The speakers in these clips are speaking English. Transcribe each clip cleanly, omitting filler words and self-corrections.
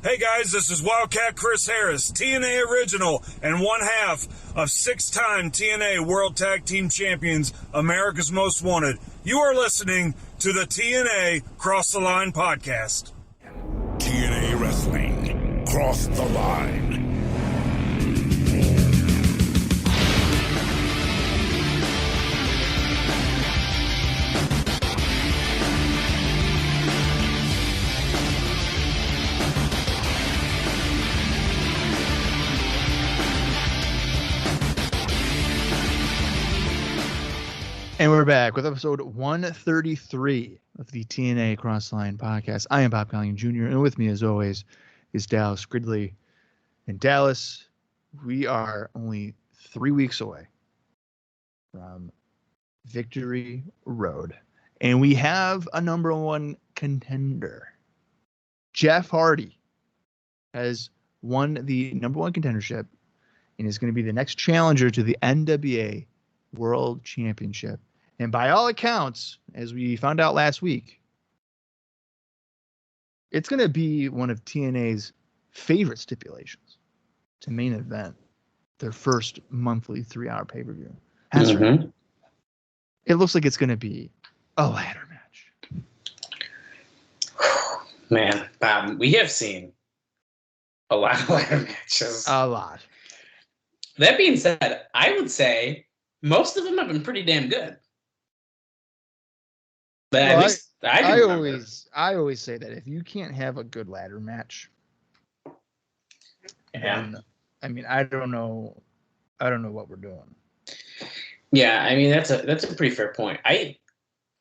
Hey guys, this is Wildcat Chris Harris, TNA original and one half of 6-time TNA World Tag Team Champions, America's Most Wanted. You are listening to the TNA Cross the Line podcast. TNA Wrestling, Cross the Line. And we're back with episode 133 of the TNA Crossline podcast. I am Colling Jr. and with me, as always, is Dallas Gridley. In Dallas, we are only 3 weeks away from Victory Road, and we have a number one contender. Jeff Hardy has won the number one contendership and is going to be the next challenger to the NWA World Championship. And by all accounts, as we found out last week, it's going to be one of TNA's favorite stipulations to main event their first monthly 3-hour pay-per-view. That's right. It looks like it's going to be a ladder match. Man, we have seen a lot of ladder matches. A lot. That being said, I would say most of them have been pretty damn good. But Well, at least I always say that if you can't have a good ladder match, then, I mean, I don't know what we're doing. Yeah, I mean that's a pretty fair point. I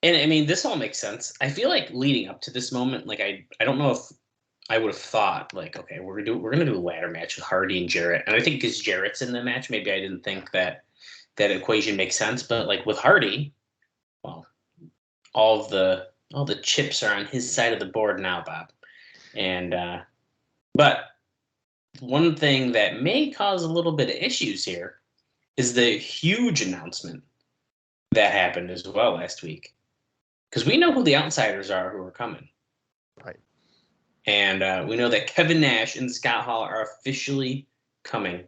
mean this all makes sense. I feel like leading up to this moment, like I don't know if I would have thought like, okay, we're gonna do a ladder match with Hardy and Jarrett, and I think because Jarrett's in the match, maybe I didn't think that equation makes sense. But like with Hardy, well, all the chips are on his side of the board now, Bob. And but one thing that may cause a little bit of issues here is the huge announcement that happened as well last week. Because we know who the outsiders are who are coming. Right. And we know that Kevin Nash and Scott Hall are officially coming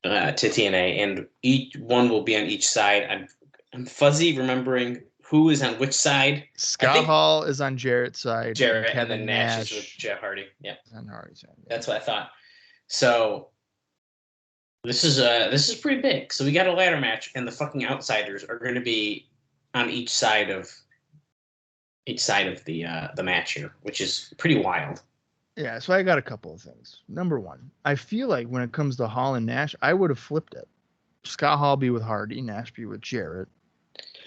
to TNA, and each one will be on each side. I'm fuzzy remembering who is on which side. Scott Hall is on Jarrett's side. Jarrett and then Nash is with Jeff Hardy. Yeah, on Hardy's side. Yeah. That's what I thought. So this is pretty big. So we got a ladder match, and the fucking outsiders are going to be on each side of the match here, which is pretty wild. Yeah, so I got a couple of things. Number one, I feel like when it comes to Hall and Nash, I would have flipped it. Scott Hall be with Hardy, Nash be with Jarrett.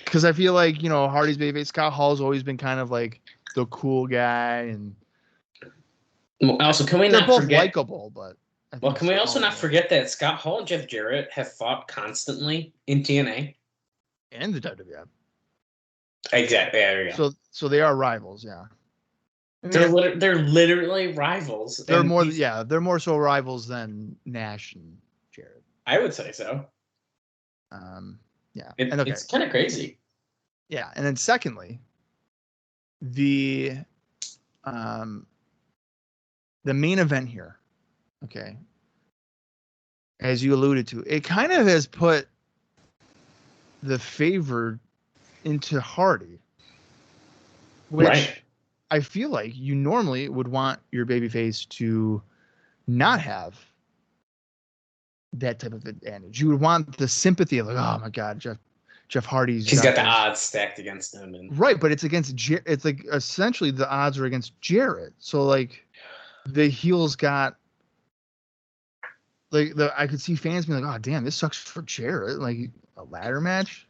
Because I feel like, Hardy's baby, Scott Hall's always been kind of like the cool guy, and also can we they're not both forget likable, but can we also not forget that Scott Hall and Jeff Jarrett have fought constantly in TNA and the WWF. Exactly. There you go. So they are rivals, yeah. They're literally rivals. They're more so rivals than Nash and Jarrett. I would say so. Yeah. It's kind of crazy. Yeah, and then secondly, the main event here, okay, as you alluded to, it kind of has put the favor into Hardy, which right. I feel like you normally would want your babyface to not have that type of advantage. You would want the sympathy of like, oh my God, Jeff Hardy's. He's got the odds stacked against him, right? But it's against it's like essentially the odds are against Jarrett. So like the heels got like I could see fans being like, oh damn, this sucks for Jarrett. Like a ladder match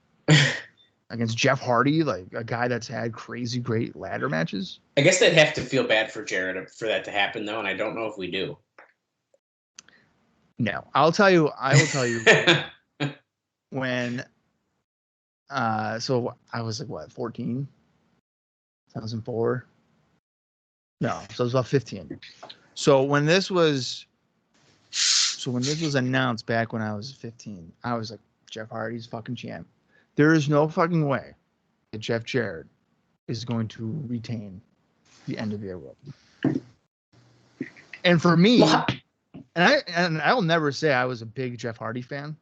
against Jeff Hardy, like a guy that's had crazy great ladder matches. I guess they'd have to feel bad for Jarrett for that to happen though, and I don't know if we do. No, I will tell you when, so I was like, what, 14? 2004? No, so I was about 15. So when this was announced back when I was 15, I was like, Jeff Hardy's fucking champ. There is no fucking way that Jeff Jarrett is going to retain the NWA World. And for me, Well, and I will never say I was a big Jeff Hardy fan.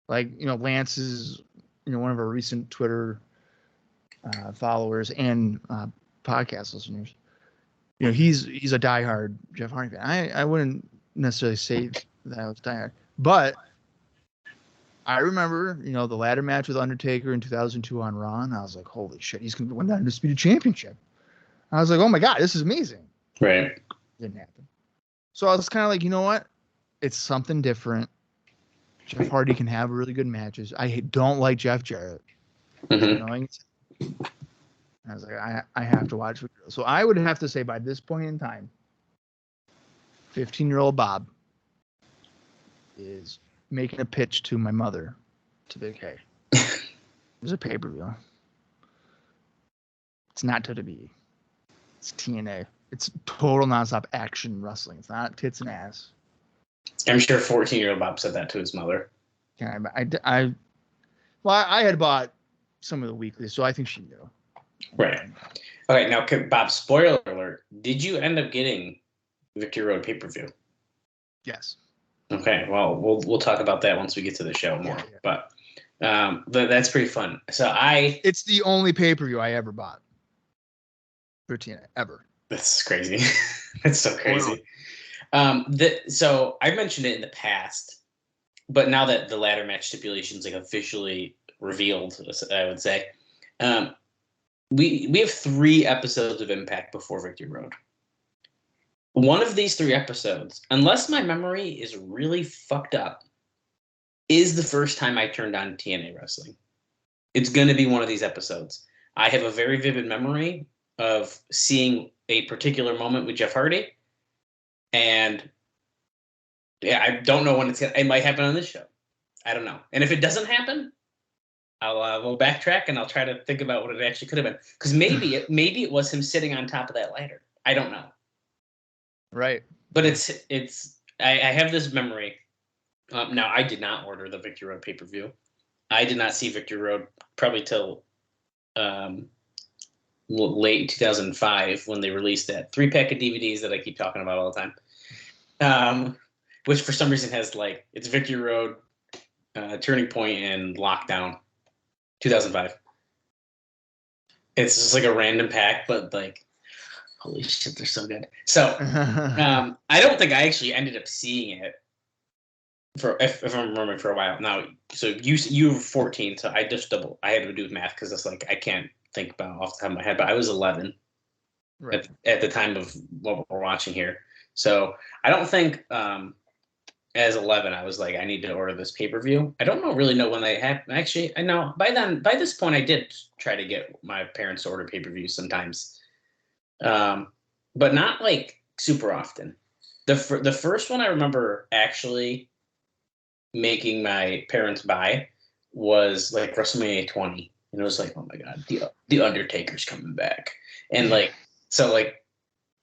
Like, Lance is, one of our recent Twitter followers and podcast listeners. He's a diehard Jeff Hardy fan. I wouldn't necessarily say that I was diehard, but I remember, the ladder match with Undertaker in 2002 on Raw, and I was like, holy shit, he's going to win that Undisputed Championship. I was like, oh my God, this is amazing. Right. Didn't happen. So I was kind of like, you know what? It's something different. Jeff Hardy can have really good matches. I don't like Jeff Jarrett. Mm-hmm. I was like, I have to watch. So I would have to say by this point in time, 15-year-old Bob is making a pitch to my mother to be like, hey, there's a pay-per-view. It's not WWE. It's TNA. It's total nonstop action wrestling. It's not tits and ass. I'm sure 14-year-old Bob said that to his mother. Yeah, I had bought some of the weeklies, so I think she knew. Right. Okay, now, Bob, spoiler alert. Did you end up getting Victory Road pay-per-view? Yes. Okay, well, we'll talk about that once we get to the show more. Yeah. But that's pretty fun. So it's the only pay-per-view I ever bought for TNA, ever. That's crazy. That's so crazy. So I mentioned it in the past, but now that the ladder match stipulations like officially revealed, I would say, we have 3 episodes of Impact before Victory Road. One of these 3 episodes, unless my memory is really fucked up, is the first time I turned on TNA wrestling. It's going to be one of these episodes. I have a very vivid memory of seeing a particular moment with Jeff Hardy, and yeah, I don't know when it might happen on this show. I don't know. And if it doesn't happen, we'll backtrack and I'll try to think about what it actually could have been. Because maybe it was him sitting on top of that ladder. I don't know. Right. But I have this memory. Now, I did not order the Victory Road pay-per-view. I did not see Victory Road probably till late 2005 when they released that 3-pack of DVDs that I keep talking about all the time. Which for some reason has it's Victory Road, Turning Point, and Lockdown, 2005. It's just like a random pack, but holy shit, they're so good. So I don't think I actually ended up seeing it if I'm remembering for a while. Now, so you were 14, so I had to do math because it's I can't think about off the top of my head, but I was 11 right. at the time of what we're watching here. So I don't think as 11 I was I need to order this pay-per-view. I don't really know when they happened. Actually, I know by this point I did try to get my parents to order pay-per-views sometimes, but not super often. The first one I remember actually making my parents buy was WrestleMania 20, and it was oh my God, the Undertaker's coming back, and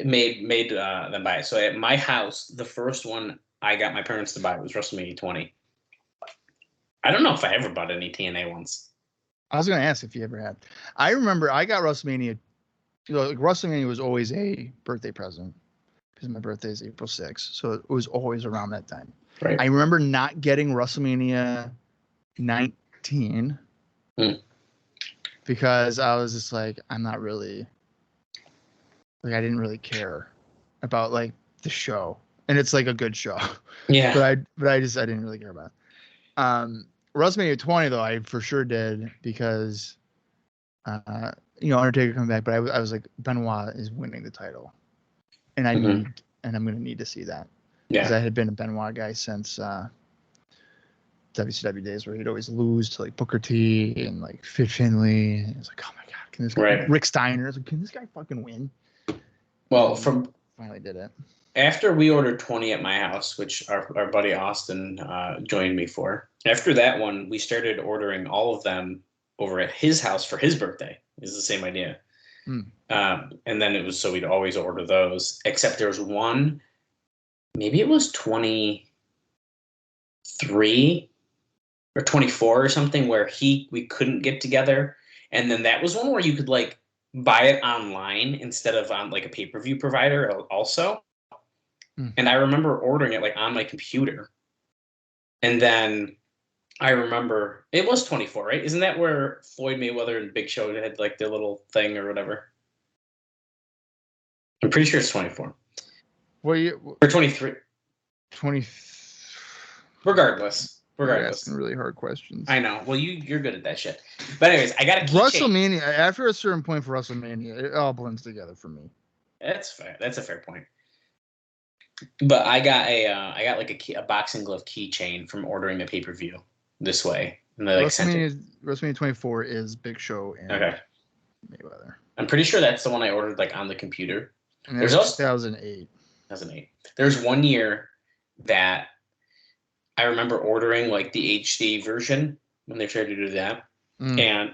made them buy it. So at my house, the first one I got my parents to buy was WrestleMania 20. I don't know if I ever bought any TNA ones. I was going to ask if you ever had. I remember I got WrestleMania. WrestleMania was always a birthday present because my birthday is April 6th, so it was always around that time. Right. I remember not getting WrestleMania 19 because I was just I'm not really I didn't really care about the show, and it's a good show. Yeah. but I didn't really care about it. WrestleMania 20 though I for sure did because Undertaker coming back, but I was Benoit is winning the title, and I'm going to need to see that. Because I had been a Benoit guy since WCW days where he'd always lose to Booker T and Fit Finlay. And it's oh my God, can this guy, Rick Steiner? Can this guy fucking win? Well, finally did it. After we ordered 20 at my house, which our buddy Austin joined me for. After that one, we started ordering all of them over at his house for his birthday. It's the same idea. And then it was so we'd always order those, except there was one. Maybe it was 23 or 24 or something where we couldn't get together. And then that was one where you could buy it online instead of on a pay-per-view provider also. And I remember ordering it like on my computer. And then I remember it was 24, right? Isn't that where Floyd Mayweather and Big Show had like their little thing or whatever? I'm pretty sure it's 24. Well, you or 23. 20. Regardless. You're asking really hard questions. I know. Well, you're good at that shit. But anyways, I got a keychain. WrestleMania. After a certain point for WrestleMania, it all blends together for me. That's fair. That's a fair point. But I got like a boxing glove keychain from ordering the pay-per-view this way. And they, like, WrestleMania 24 is Big Show and Mayweather. I'm pretty sure that's the one I ordered like on the computer. And there's also 2008. 2008. There's 1 year that I remember ordering like the HD version when they tried to do that, and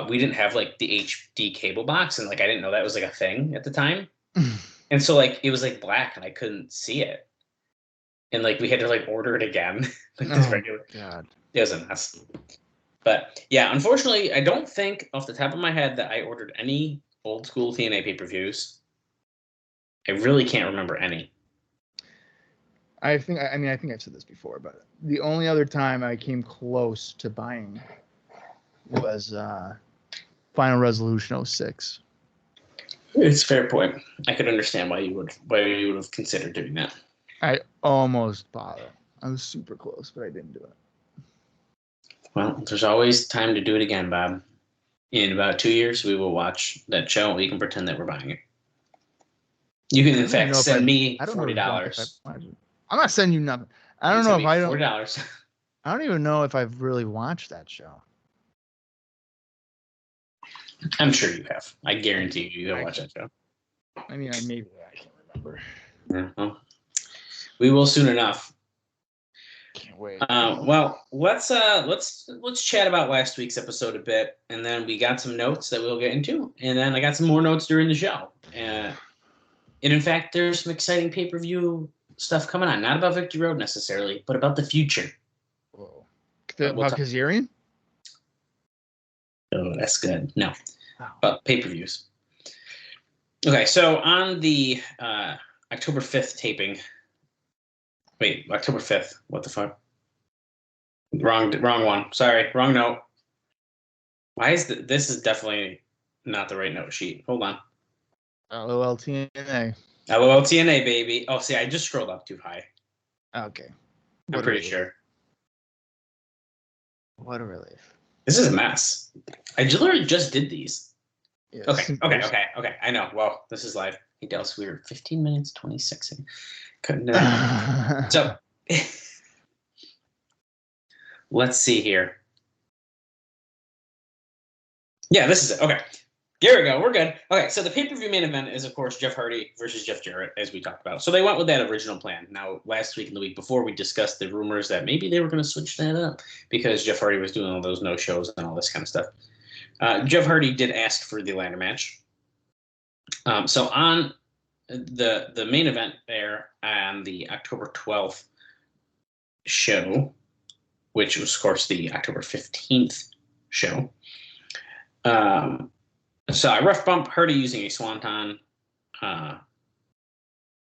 we didn't have like the HD cable box, and like I didn't know that was like a thing at the time, and so like it was like black and I couldn't see it, and like we had to like order it again. Like this regular. God, it was a mess. But yeah, unfortunately, I don't think off the top of my head that I ordered any old school TNA pay-per-views. I really can't remember any. I think I've said this before, but the only other time I came close to buying was Final Resolution 06. It's a fair point. I could understand why you would have considered doing that. I almost bought it. I was super close, but I didn't do it. Well, there's always time to do it again, Bob. In about 2 years, we will watch that show, and we can pretend that we're buying it. You can, in fact, send me $40. I'm not sending you nothing. I don't know if I don't. $40. I don't even know if I've really watched that show. I'm sure you have. I guarantee you have watched that show. I mean, maybe I can't remember. Yeah, well, we will soon enough. Can't wait. Well, let's chat about last week's episode a bit, and then we got some notes that we'll get into, and then I got some more notes during the show. And in fact, there's some exciting pay-per-view stuff coming on. Not about Victory Road necessarily, but about the future. Whoa. About Kazarian? Oh, that's good. No. About pay-per-views. Okay, so on the October 5th taping. Wait, October 5th. What the fuck? Wrong one. Sorry, wrong note. Why is this is definitely not the right note sheet. Hold on. LOL TNA. LOL TNA, baby. Oh, see, I just scrolled up too high. Okay. I'm pretty sure. What a relief. This is a mess. I literally just did these. Yeah, Okay. I know. Well, this is live. Hey, Dallas, we were 15 minutes, 26 seconds. Couldn't. So, let's see here. Yeah, this is it. Okay. Here we go. We're good. Okay, so the pay-per-view main event is, of course, Jeff Hardy versus Jeff Jarrett, as we talked about. So they went with that original plan. Now, last week and the week before, we discussed the rumors that maybe they were going to switch that up because Jeff Hardy was doing all those no-shows and all this kind of stuff. Jeff Hardy did ask for the ladder match. So on the main event there on the October 12th show, which was, of course, the October 15th show, so a rough bump, Hardy using a swanton,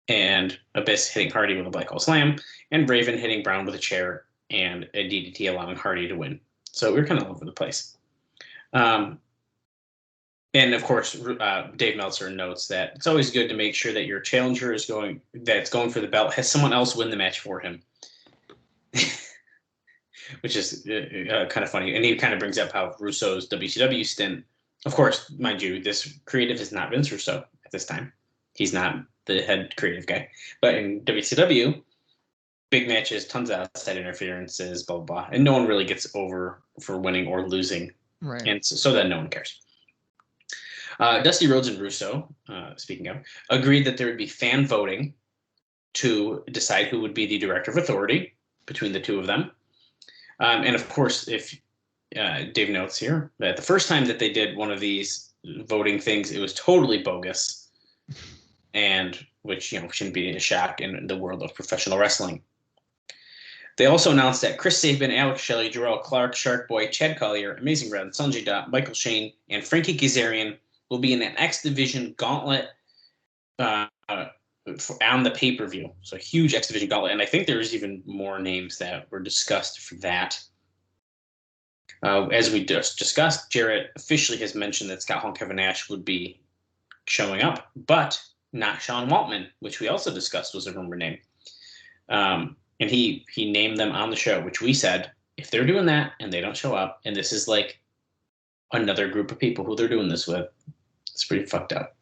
and Abyss hitting Hardy with a black hole slam, and Raven hitting Brown with a chair and a DDT, allowing Hardy to win. So we were kind of all over the place. And of course, Dave Meltzer notes that it's always good to make sure that your challenger that's going for the belt has someone else win the match for him, which is kind of funny. And he kind of brings up how Russo's WCW stint. Of course, mind you, this creative is not Vince Russo at this time. He's not the head creative guy. But in WCW, big matches, tons of outside interferences, blah, blah, blah. And no one really gets over for winning or losing. Right. And so then no one cares. Dusty Rhodes and Russo, speaking of, agreed that there would be fan voting to decide who would be the director of authority between the two of them. And of course, if Dave notes here that the first time that they did one of these voting things, it was totally bogus, and which shouldn't be a shock in the world of professional wrestling. They also announced that Chris Sabin, Alex Shelley, Jarrell Clark, Shark Boy, Chad Collier, Amazing Red, Sonjay Dutt, Michael Shane, and Frankie Kazarian will be in an X Division Gauntlet on the pay-per-view. So a huge X Division gauntlet. And I think there's even more names that were discussed for that. As we just discussed, Jarrett officially has mentioned that Scott Hall and Kevin Nash would be showing up, but not Sean Waltman, which we also discussed was a rumor name. And he named them on the show, which we said, if they're doing that and they don't show up, and this is like another group of people who they're doing this with, it's pretty fucked up.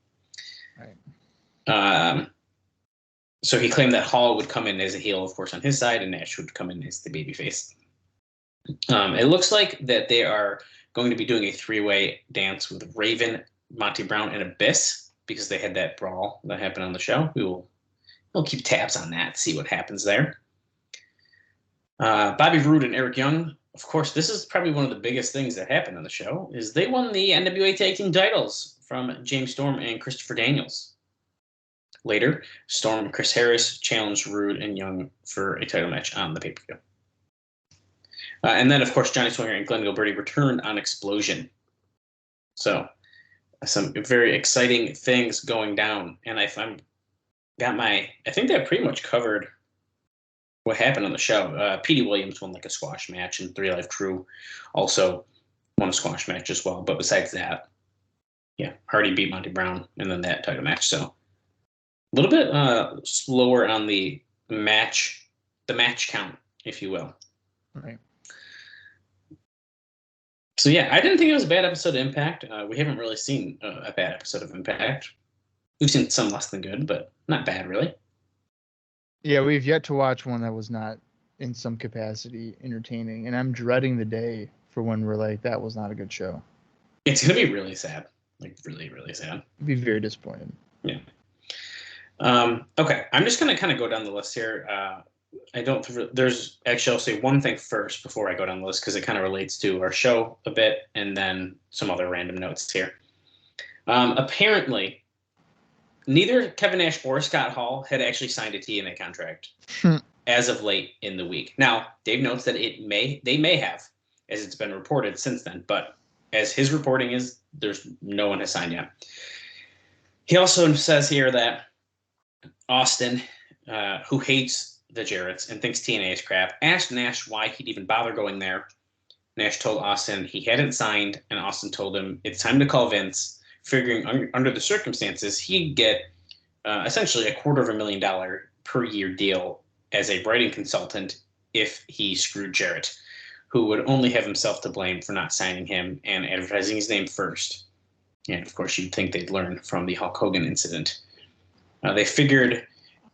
Right. So he claimed that Hall would come in as a heel, of course, on his side, and Nash would come in as the babyface. It looks like that they are going to be doing a three-way dance with Raven, Monty Brown, and Abyss, because they had that brawl that happened on the show. We'll keep tabs on that, see what happens there. Bobby Roode and Eric Young, of course, this is probably one of the biggest things that happened on the show, is they won the NWA Tag Team titles from James Storm and Christopher Daniels. Later, Storm and Chris Harris challenged Roode and Young for a title match on the pay-per-view. And then, of course, Johnny Swinger and Glenn Gilberti returned on Explosion. So, some very exciting things going down. And I think that pretty much covered what happened on the show. Petey Williams won like a squash match, and 3 Live Crew also won a squash match as well. But besides that, yeah, Hardy beat Monty Brown, and then that title match. So, a little bit slower on the match count, if you will. Right. So, yeah, I didn't think it was a bad episode of Impact. We haven't really seen a bad episode of Impact. We've seen some less than good, but not bad, really. Yeah, we've yet to watch one that was not, in some capacity, entertaining. And I'm dreading the day for when we're like, that was not a good show. It's going to be really sad. Like, really, really sad. I'd be very disappointed. Yeah. Okay, I'm just going to kind of go down the list here. There's actually, I'll say one thing first before I go down the list, because it kind of relates to our show a bit, and then some other random notes here. Apparently, neither Kevin Nash or Scott Hall had actually signed a TNA contract as of late in the week. Now, Dave notes that they may have, as it's been reported since then, but as his reporting is, no one has signed yet. He also says here that Austin, who hates the Jarretts and thinks TNA is crap, asked Nash why he'd even bother going there. Nash told Austin he hadn't signed, and Austin told him it's time to call Vince, figuring under the circumstances he'd get essentially $250,000 per year deal as a writing consultant if he screwed Jarrett, who would only have himself to blame for not signing him and advertising his name first. And of course, you'd think they'd learn from the Hulk Hogan incident. They figured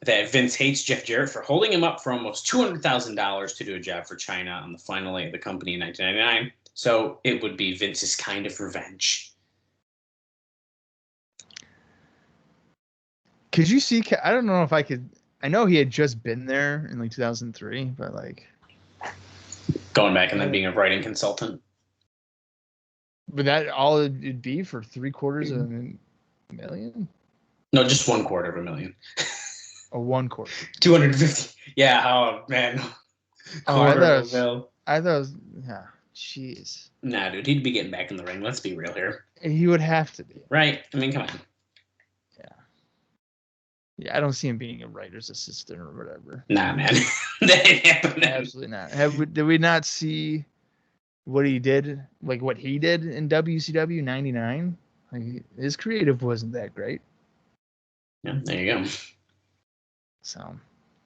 that Vince hates Jeff Jarrett for holding him up for almost $200,000 to do a job for China on the final day of the company in 1999. So it would be Vince's kind of revenge. Could you see? I don't know if I could. I know he had just been there in like 2003, but like going back and then being a writing consultant. But that all it'd be for $750,000? No, just $250,000. A 1/4. 250. Yeah. Oh man. I thought it was. Yeah. Jeez. Nah, dude, he'd be getting back in the ring. Let's be real here. He would have to be. Right. I mean, come on. Yeah, I don't see him being a writer's assistant or whatever. Nah, man. That ain't happening. Absolutely not. Did we not see what he did? Like what he did in WCW 99? Like, his creative wasn't that great. Yeah, there you go. So,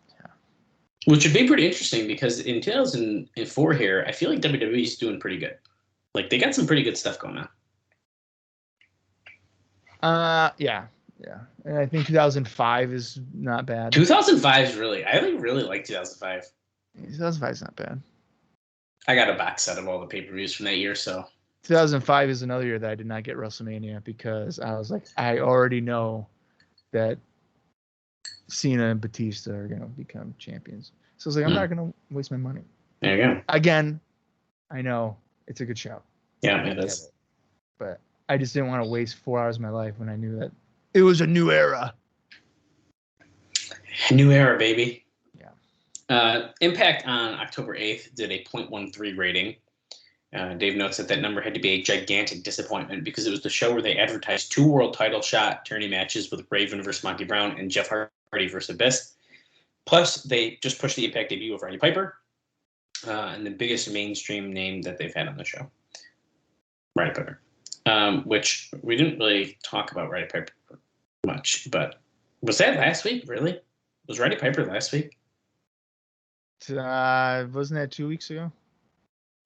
yeah. Which would be pretty interesting because in 2004 here, I feel like WWE's doing pretty good. Like, they got some pretty good stuff going on. Yeah. Yeah, and I think 2005 is not bad. 2005 is I really like 2005. 2005 is not bad. I got a box set of all the pay-per-views from that year, so. 2005 is another year that I did not get WrestleMania because I was like, I already know that Cena and Batista are going to become champions. So I was like, I'm not going to waste my money. There you go. Again, I know it's a good show. Yeah, it is. But I just didn't want to waste 4 hours of my life when I knew that it was a new era. New era, baby. Yeah. Impact on October 8th did a 0.13 rating. Dave notes that number had to be a gigantic disappointment because it was the show where they advertised 2 world title shot tourney matches with Raven versus Monty Brown and Jeff Hardy Hardy versus Abyss. Plus, they just pushed the Impact debut of Roddy Piper, and the biggest mainstream name that they've had on the show, Roddy Piper. Which we didn't really talk about Roddy Piper much, but was that last week? Really? Was Roddy Piper last week? Wasn't that 2 weeks ago?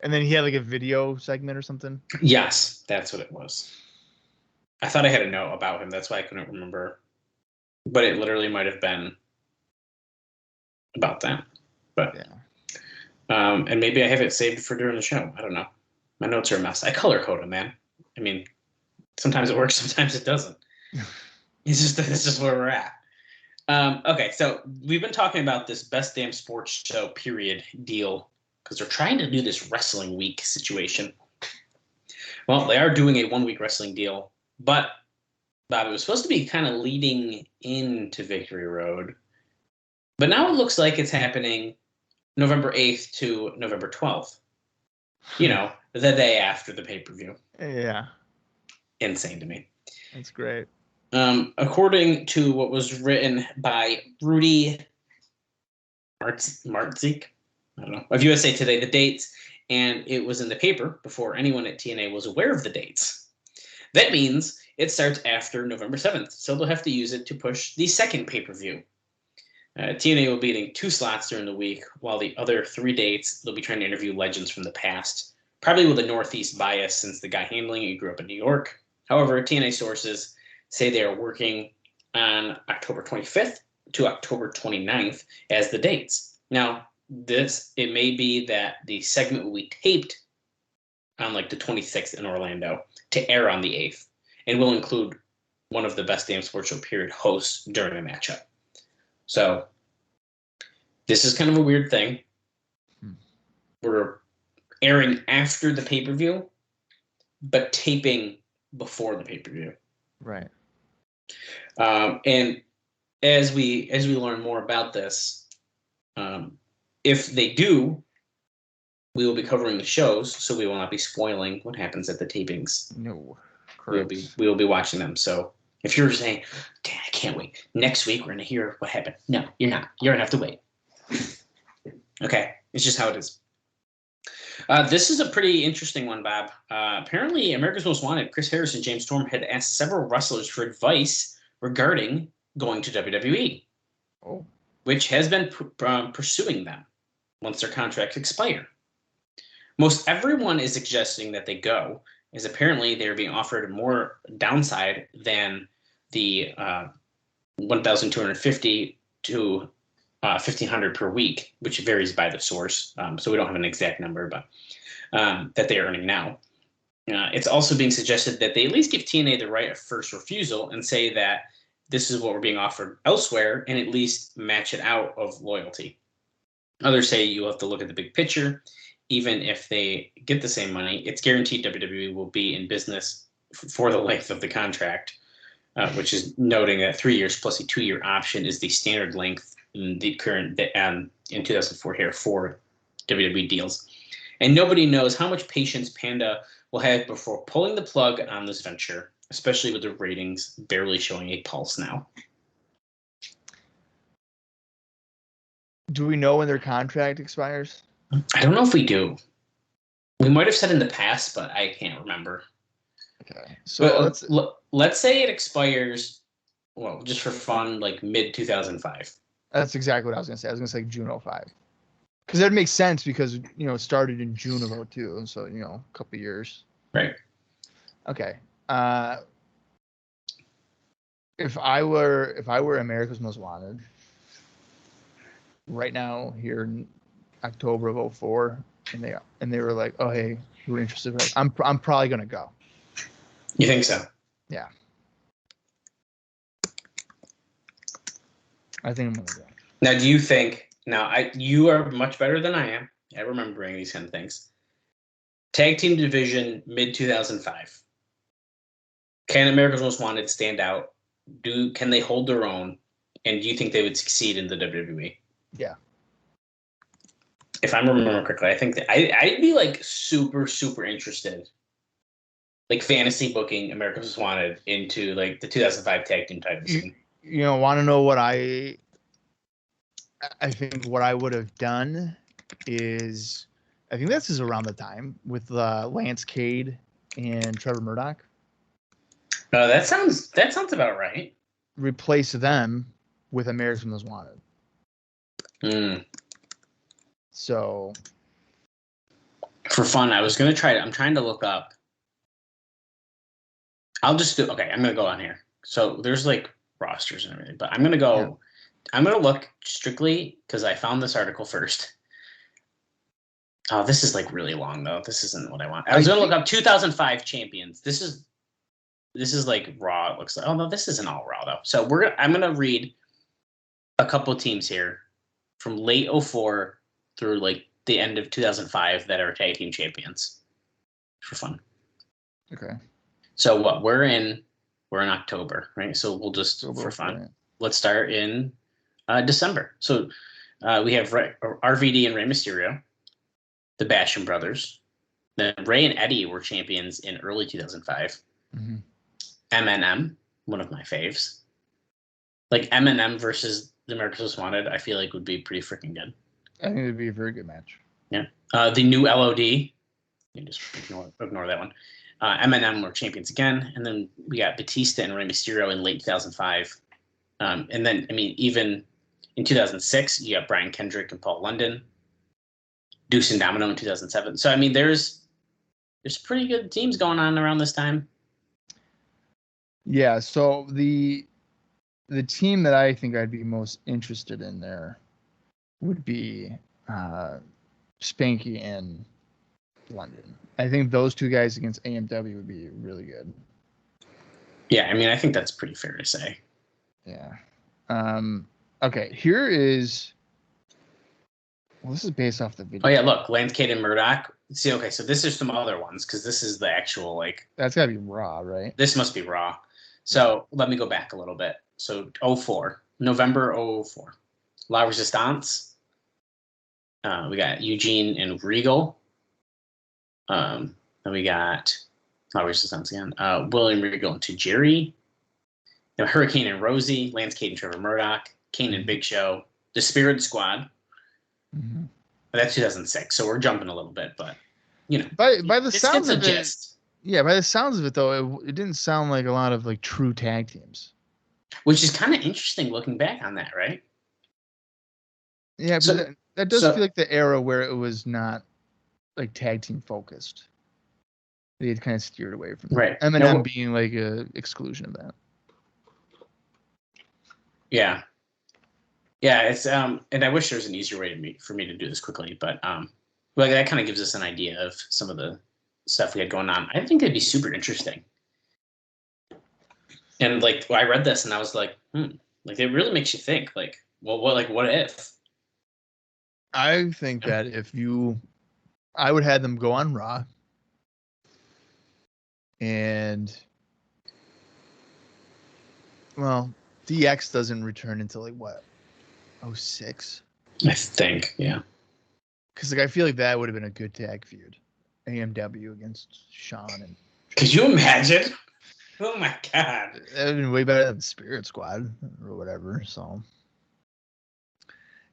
And then he had like a video segment or something. Yes, that's what it was. I thought I had a note about him. That's why I couldn't remember. But it literally might have been about that. But yeah. And maybe I have it saved for during the show. I don't know. My notes are a mess. I color code them, man. I mean, sometimes it works, sometimes it doesn't. It's just where we're at. Okay, so we've been talking about this Best Damn Sports Show period deal because they're trying to do this wrestling week situation. Well, they are doing a 1 week wrestling deal, but Bob, it was supposed to be kind of leading into Victory Road, but now it looks like it's happening November 8th to November 12th. You know, the day after the pay-per-view. Yeah. Insane to me. That's great. According to what was written by Rudy Martzik, I don't know, of USA Today, the dates, and it was in the paper before anyone at TNA was aware of the dates. That means it starts after November 7th, so they'll have to use it to push the second pay-per-view. TNA will be getting 2 slots during the week, while the other 3 dates, they'll be trying to interview legends from the past, probably with a Northeast bias since the guy handling it grew up in New York. However, TNA sources say they are working on October 25th to October 29th as the dates. Now, it may be that the segment will be taped on like the 26th in Orlando to air on the 8th, and will include one of the Best Damn Sports Show period hosts during the matchup. So this is kind of a weird thing. We're airing after the pay-per-view, but taping before the pay-per-view. Right. And as we learn more about this, if they do, we will be covering the shows, so we will not be spoiling what happens at the tapings. No. Correct. We will be watching them. So if you're saying, "Damn, I can't wait. Next week we're gonna hear what happened." No, you're not. You're gonna have to wait. Okay, it's just how it is. This is a pretty interesting one, Bob. Apparently, America's Most Wanted, Chris Harris and James Storm had asked several wrestlers for advice regarding going to WWE, which has been pursuing them once their contracts expire. Most everyone is suggesting that they go, as apparently they're being offered more downside than the $1,250 to $1,500 per week, which varies by the source. So we don't have an exact number, but that they are earning now. It's also being suggested that they at least give TNA the right of first refusal and say that this is what we're being offered elsewhere, and at least match it out of loyalty. Others say you have to look at the big picture. Even if they get the same money, it's guaranteed WWE will be in business for the length of the contract, which is noting that 3 years plus a 2-year option is the standard length in the current in 2004 here for WWE deals. And nobody knows how much patience Panda will have before pulling the plug on this venture, especially with the ratings barely showing a pulse now. Do we know when their contract expires? I don't know if we do. We might have said in the past, but I can't remember. Okay. So let's say it expires, well, just for fun, like mid-2005. That's exactly what I was going to say. I was going to say June 05. Because that makes sense because, it started in June of 02. So, a couple of years. Right. Okay. If I were America's Most Wanted right now here in October of 04, and they were like, "Oh, hey, we're interested." Like, I'm probably gonna go. You think so? Yeah. I think I'm gonna go. Now, do you think? You are much better than I am at remembering these kind of things. Tag team division mid-2005. Can America's Most Wanted stand out? Can they hold their own? And do you think they would succeed in the WWE? Yeah. If I'm remembering correctly, I think that I'd be like super, super interested, like fantasy booking America's Most Wanted into like the 2005 tag team title scene. want to know what I think what I would have done is, I think this is around the time with Lance Cade and Trevor Murdoch. That sounds about right. Replace them with America's Most Wanted. So, for fun, I'm trying to look up. I'm gonna go on here. So there's like rosters and everything, but I'm gonna go. Yeah. I'm gonna look strictly because I found this article first. Oh, this is like really long though. This isn't what I want. I was gonna look up 2005 champions. This is like Raw. It looks like. Oh no, this isn't all Raw though. So I'm gonna read a couple teams here from late 2004 through like the end of 2005 that are tag team champions for fun. Okay. So what we're in October, right? So we'll just for fun. Right. Let's start in December. So we have RVD and Rey Mysterio, the Basham brothers. Then Ray and Eddie were champions in early 2005. Mm-hmm. MNM, one of my faves. Like MNM versus the America's Most Wanted, I feel like would be pretty freaking good. I think it would be a very good match. Yeah. The new LOD. You can just ignore that one. MNM were champions again. And then we got Batista and Rey Mysterio in late 2005. And then, I mean, even in 2006, you got Brian Kendrick and Paul London. Deuce and Domino in 2007. So, I mean, there's pretty good teams going on around this time. Yeah, so the team that I think I'd be most interested in there would be Spanky and London. I think those two guys against AMW would be really good. Yeah, I mean, I think that's pretty fair to say. Yeah. Okay, here is... Well, this is based off the video. Oh, yeah, look, Lance Cade and Murdoch. See, okay, so this is some other ones, because this is the actual, like... That's got to be Raw, right? This must be Raw. So, let me go back a little bit. So, 2004. November 2004. La Resistance. We got Eugene and Regal. Then we got La Resistance again. William Regal and Tajiri. Then Hurricane and Rosie. Lance Cade and Trevor Murdoch. Kane and Big Show. The Spirit Squad. Mm-hmm. That's 2006, so we're jumping a little bit, but you know, by the sounds of it, yeah, by the sounds of it though, it didn't sound like a lot of like true tag teams, which is kind of interesting looking back on that, right? Yeah, so, but that does feel like the era where it was not like tag team focused. They had kind of steered away from that. Right. M&M being like a exclusion of that. Yeah. Yeah, it's and I wish there was an easier way for me to do this quickly, but like that kind of gives us an idea of some of the stuff we had going on. I think it'd be super interesting. And like I read this and I was like, like it really makes you think, like, well, what if? I think that I would have them go on Raw, and well, DX doesn't return until like what? 06? I think, yeah. Because like I feel like that would have been a good tag feud. AMW against Sean and... Could you imagine? Oh my god. That would have been way better than the Spirit Squad or whatever, so...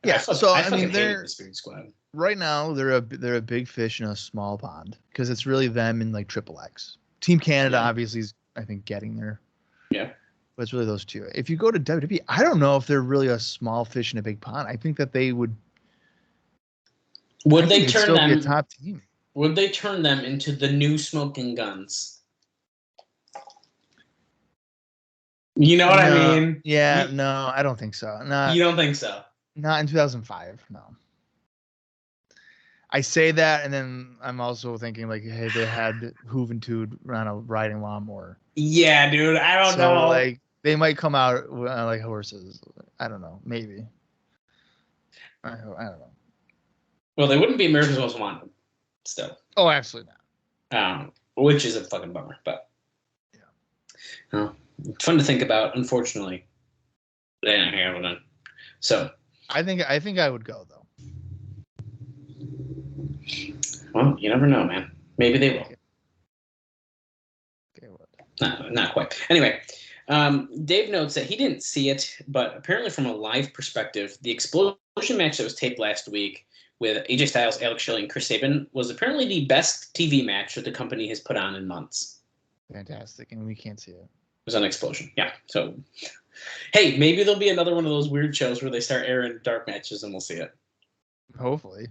Yeah, I mean, they're... The Spirit Squad. Right now, they're a big fish in a small pond. Because it's really them and like Triple X. Team Canada obviously is, I think, getting there. Yeah. But it's really those two. If you go to WWE, I don't know if they're really a small fish in a big pond. I think that they would. Would they turn them? Be a top team. Would they turn them into the new Smoking Guns? You know what I mean? Yeah. No, I don't think so. You don't think so? Not in 2005. No. I say that, and then I'm also thinking like, hey, they had Juventud on a riding lawnmower. Yeah, dude. I don't know. Like. They might come out like horses. I don't know. Maybe. I don't know. Well, they wouldn't be America's Most Wanted still. Oh, absolutely not. Which is a fucking bummer, but yeah. Fun to think about. Unfortunately, they didn't have one. So I think I would go though. Well, you never know, man. Maybe they will. Okay, what? Not quite. Anyway. Dave notes that he didn't see it, but apparently from a live perspective, the explosion match that was taped last week with AJ Styles, Alex Shelley, and Chris Sabin was apparently the best TV match that the company has put on in months. Fantastic, and we can't see it. It was an explosion, yeah. So, hey, maybe there'll be another one of those weird shows where they start airing dark matches and we'll see it. Hopefully.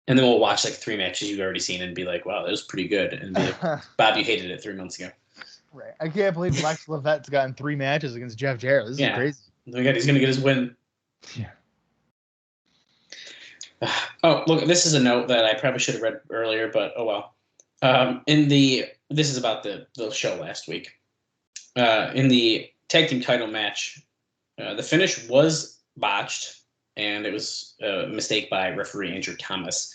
And then we'll watch like 3 matches you've already seen and be like, wow, that was pretty good. And be like, Bob, you hated it 3 months ago. Right. I can't believe Lex Levette's gotten 3 matches against Jeff Jarrett. This is crazy. Oh my God, he's going to get his win. Yeah. Oh, look, this is a note that I probably should have read earlier, but oh well. This is about the show last week. In the tag team title match, the finish was botched, and it was a mistake by referee Andrew Thomas.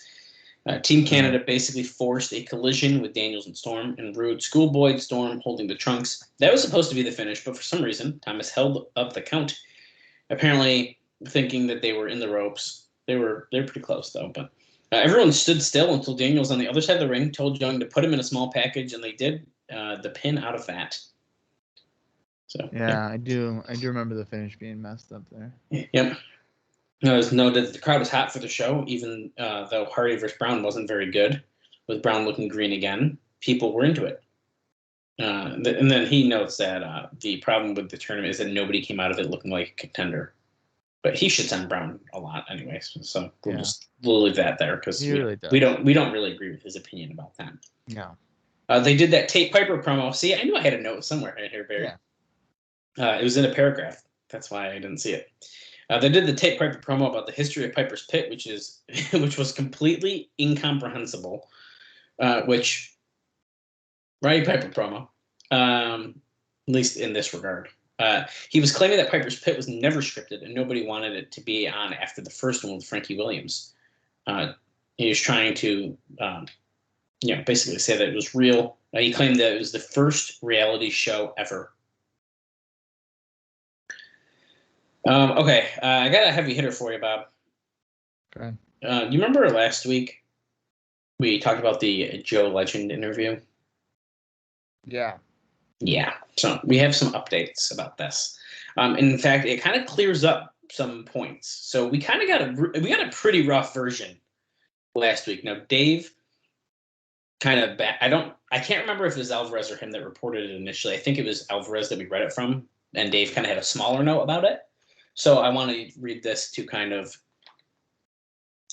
Team Canada basically forced a collision with Daniels and Storm and Rude schoolboyed Storm holding the trunks. That was supposed to be the finish, but for some reason, Thomas held up the count, apparently thinking that they were in the ropes. They're pretty close, though. But everyone stood still until Daniels on the other side of the ring told Young to put him in a small package, and they did the pin out of that. So yeah, I do remember the finish being messed up there. Yep. It was noted that the crowd was hot for the show, even though Hardy vs. Brown wasn't very good, with Brown looking green again. People were into it. And then he notes that the problem with the tournament is that nobody came out of it looking like a contender. But he shits on Brown a lot anyway, so we'll leave that there because we don't really agree with his opinion about that. No. They did that Tate Piper promo. See, I knew I had a note somewhere in here, Barry. Yeah. It was in a paragraph. That's why I didn't see it. They did the Tate Piper promo about the history of Piper's Pit, which was completely incomprehensible. Which Roddy Piper promo, at least in this regard. He was claiming that Piper's Pit was never scripted and nobody wanted it to be on after the first one with Frankie Williams. He was trying to, basically say that it was real. He claimed that it was the first reality show ever. I got a heavy hitter for you, Bob. Okay. You remember last week we talked about the Joe Legend interview? Yeah. Yeah, so we have some updates about this. In fact, it kind of clears up some points. So we kind of got a pretty rough version last week. Now Dave kind of I can't remember if it was Alvarez or him that reported it initially. I think it was Alvarez that we read it from, and Dave kind of had a smaller note about it. So I want to read this to kind of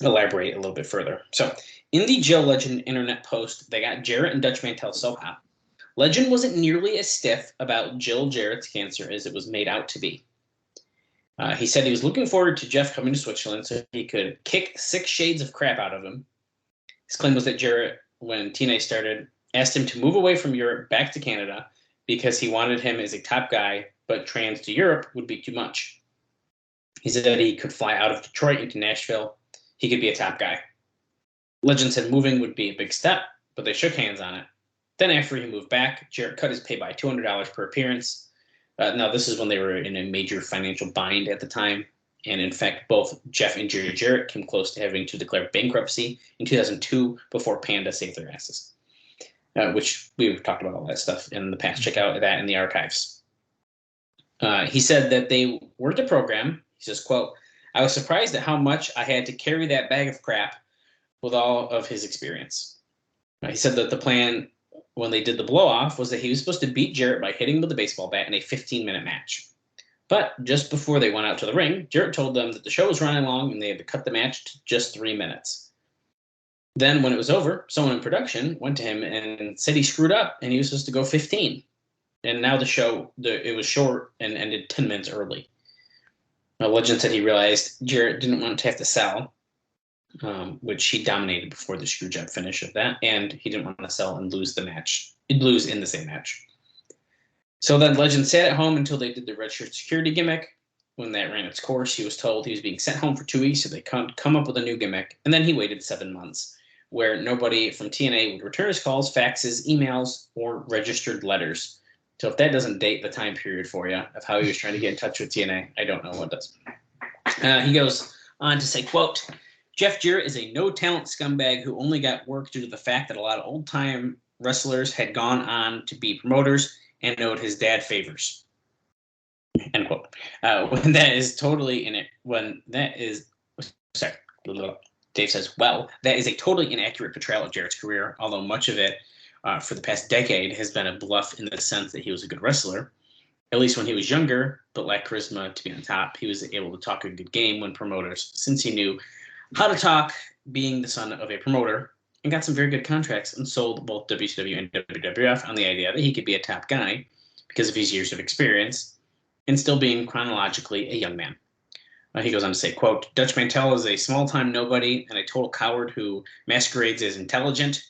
elaborate a little bit further. So in the Joe Legend internet post, they got Jarrett and Dutch Mantel so hot. Legend wasn't nearly as stiff about Jill Jarrett's cancer as it was made out to be. He said he was looking forward to Jeff coming to Switzerland so he could kick 6 shades of crap out of him. His claim was that Jarrett, when TNA started, asked him to move away from Europe back to Canada because he wanted him as a top guy, but trans to Europe would be too much. He said that he could fly out of Detroit into Nashville. He could be a top guy. Legend said moving would be a big step, but they shook hands on it. Then after he moved back, Jarrett cut his pay by $200 per appearance. Now, this is when they were in a major financial bind at the time. And in fact, both Jeff and Jerry Jarrett came close to having to declare bankruptcy in 2002 before Panda saved their asses, which we've talked about all that stuff in the past. Check out that in the archives. He said that they were the program. He says, quote, "I was surprised at how much I had to carry that bag of crap with all of his experience." He said that the plan when they did the blow-off was that he was supposed to beat Jarrett by hitting him with a baseball bat in a 15-minute match. But just before they went out to the ring, Jarrett told them that the show was running long and they had to cut the match to just 3 minutes. Then when it was over, someone in production went to him and said he screwed up and he was supposed to go 15. And now the show, it was short and ended 10 minutes early. Legend said he realized Jarrett didn't want to have to sell, which he dominated before the screwjob finish of that, and he didn't want to sell and lose the match. He'd lose in the same match. So then Legend sat at home until they did the red shirt security gimmick. When that ran its course, he was told he was being sent home for 2 weeks so they could come up with a new gimmick, and then he waited 7 months, where nobody from TNA would return his calls, faxes, emails, or registered letters. So if that doesn't date the time period for you of how he was trying to get in touch with TNA, I don't know what does. He goes on to say, quote, "Jeff Jarrett is a no-talent scumbag who only got work due to the fact that a lot of old-time wrestlers had gone on to be promoters and owed his dad favors. End quote. When that is totally in it, when that is, sorry, Dave says, well, that is a totally inaccurate portrayal of Jarrett's career, although much of it for the past decade has been a bluff in the sense that he was a good wrestler. At least when he was younger, but lacked charisma to be on top. He was able to talk a good game when promoters, since he knew how to talk, being the son of a promoter, and got some very good contracts and sold both WCW and WWF on the idea that he could be a top guy because of his years of experience and still being chronologically a young man. He goes on to say, quote, Dutch Mantel is a small-time nobody and a total coward who masquerades as intelligent.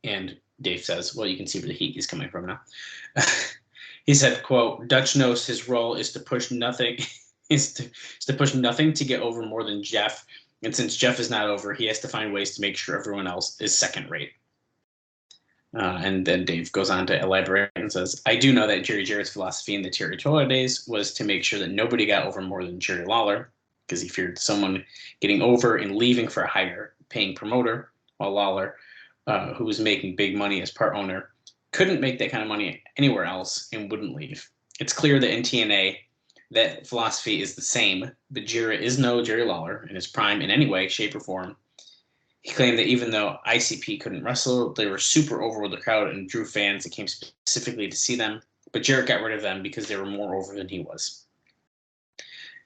And Dave says, well, you can see where the heat is coming from now. He said, quote, Dutch knows his role is to push nothing, is to push nothing to get over more than Jeff. And since Jeff is not over, he has to find ways to make sure everyone else is second rate. And then Dave goes on to elaborate and says, I do know that Jerry Jarrett's philosophy in the territorial days was to make sure that nobody got over more than Jerry Lawler, because he feared someone getting over and leaving for a higher paying promoter, while Lawler, who was making big money as part owner, couldn't make that kind of money anywhere else and wouldn't leave. It's clear that in TNA, that philosophy is the same, but Jarrett is no Jerry Lawler in his prime in any way, shape, or form. He claimed that even though ICP couldn't wrestle, they were super over with the crowd and drew fans that came specifically to see them, but Jarrett got rid of them because they were more over than he was.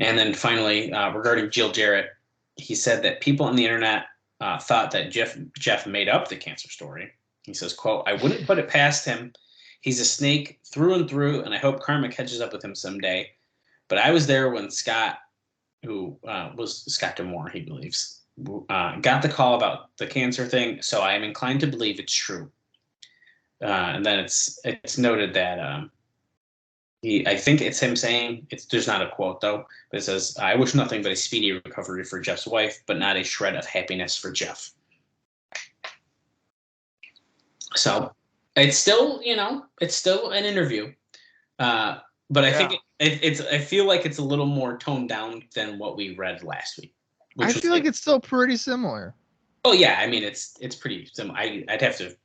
And then finally, regarding Jill Jarrett, he said that people on the internet thought that Jeff made up the cancer story. He says, quote, I wouldn't put it past him. He's a snake through and through, and I hope karma catches up with him someday. But I was there when Scott, who was Scott D'Amore, he believes, got the call about the cancer thing, so I am inclined to believe it's true. And then it's noted that I think it's him saying, there's not a quote though, but it says, I wish nothing but a speedy recovery for Jeff's wife, but not a shred of happiness for Jeff. So it's still, it's still an interview. But I think I feel like it's a little more toned down than what we read last week. I feel like it's still pretty similar. Oh yeah, I mean it's pretty similar. I'd have to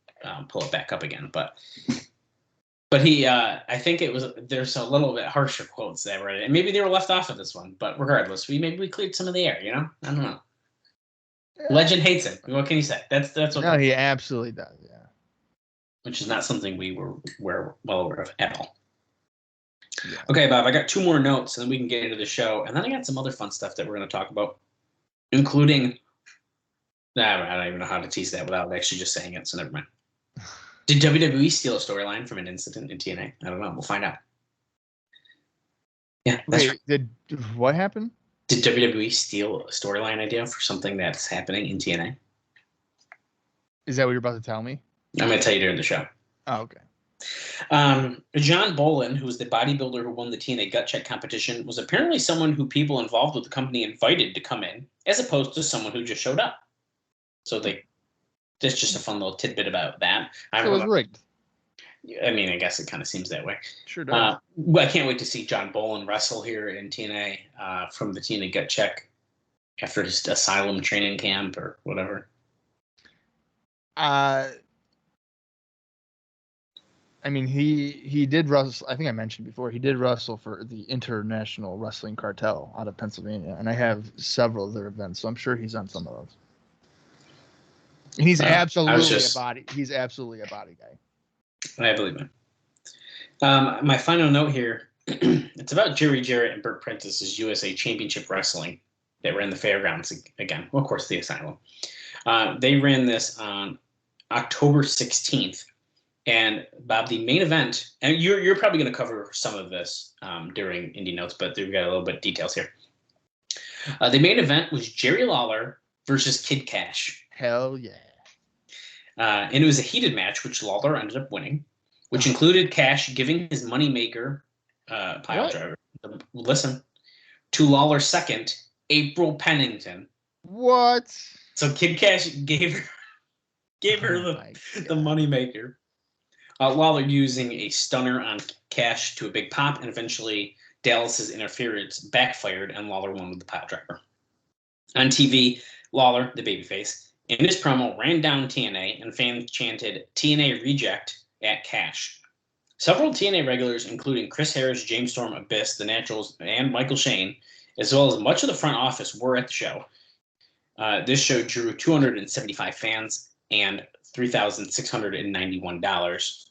pull it back up again, but he I think there's a little bit harsher quotes that I read, and maybe they were left off of this one. But regardless, maybe we cleared some of the air. I don't know. Yeah. Legend hates him. What can you say? That's what. No, he absolutely does. Yeah. Which is not something we were well aware of at all. Yeah. Okay, Bob, I got 2 more notes, and then we can get into the show. And then I got some other fun stuff that we're going to talk about, including... I don't even know how to tease that without actually just saying it, so never mind. Did WWE steal a storyline from an incident in TNA? I don't know. We'll find out. Yeah, that's right. Did what happen? Did WWE steal a storyline idea for something that's happening in TNA? Is that what you're about to tell me? I'm going to tell you during the show. Oh, okay. John Bolin, who was the bodybuilder who won the TNA gut check competition, was apparently someone who people involved with the company invited to come in, as opposed to someone who just showed up. So that's just a fun little tidbit about that. So it was rigged. I mean, I guess it kind of seems that way. Sure does. I can't wait to see John Bolin wrestle here in TNA from the TNA gut check after his asylum training camp or whatever. I mean, he did wrestle. I think I mentioned before, he did wrestle for the International Wrestling Cartel out of Pennsylvania, and I have several of their events, so I'm sure he's on some of those. And he's absolutely a body. He's absolutely a body guy. I believe him. My final note here, it's about Jerry Jarrett and Burt Prentice's USA Championship Wrestling that ran the fairgrounds again. Well, of course, the Asylum. They ran this on October 16th. And Bob, the main event, and you're probably going to cover some of this during Indie Notes, but we've got a little bit of details here. The main event was Jerry Lawler versus Kid Cash. Hell yeah. And it was a heated match, which Lawler ended up winning, which included Cash giving his moneymaker pile driver, listen, to Lawler's second, April Pennington. What? So Kid Cash gave her the moneymaker. Lawler using a stunner on Cash to a big pop, and eventually Dallas's interference backfired, and Lawler won with the pile driver. On TV, Lawler, the babyface, in his promo ran down TNA, and fans chanted TNA reject at Cash. Several TNA regulars, including Chris Harris, James Storm, Abyss, The Naturals, and Michael Shane, as well as much of the front office, were at the show. This show drew 275 fans and $3,691.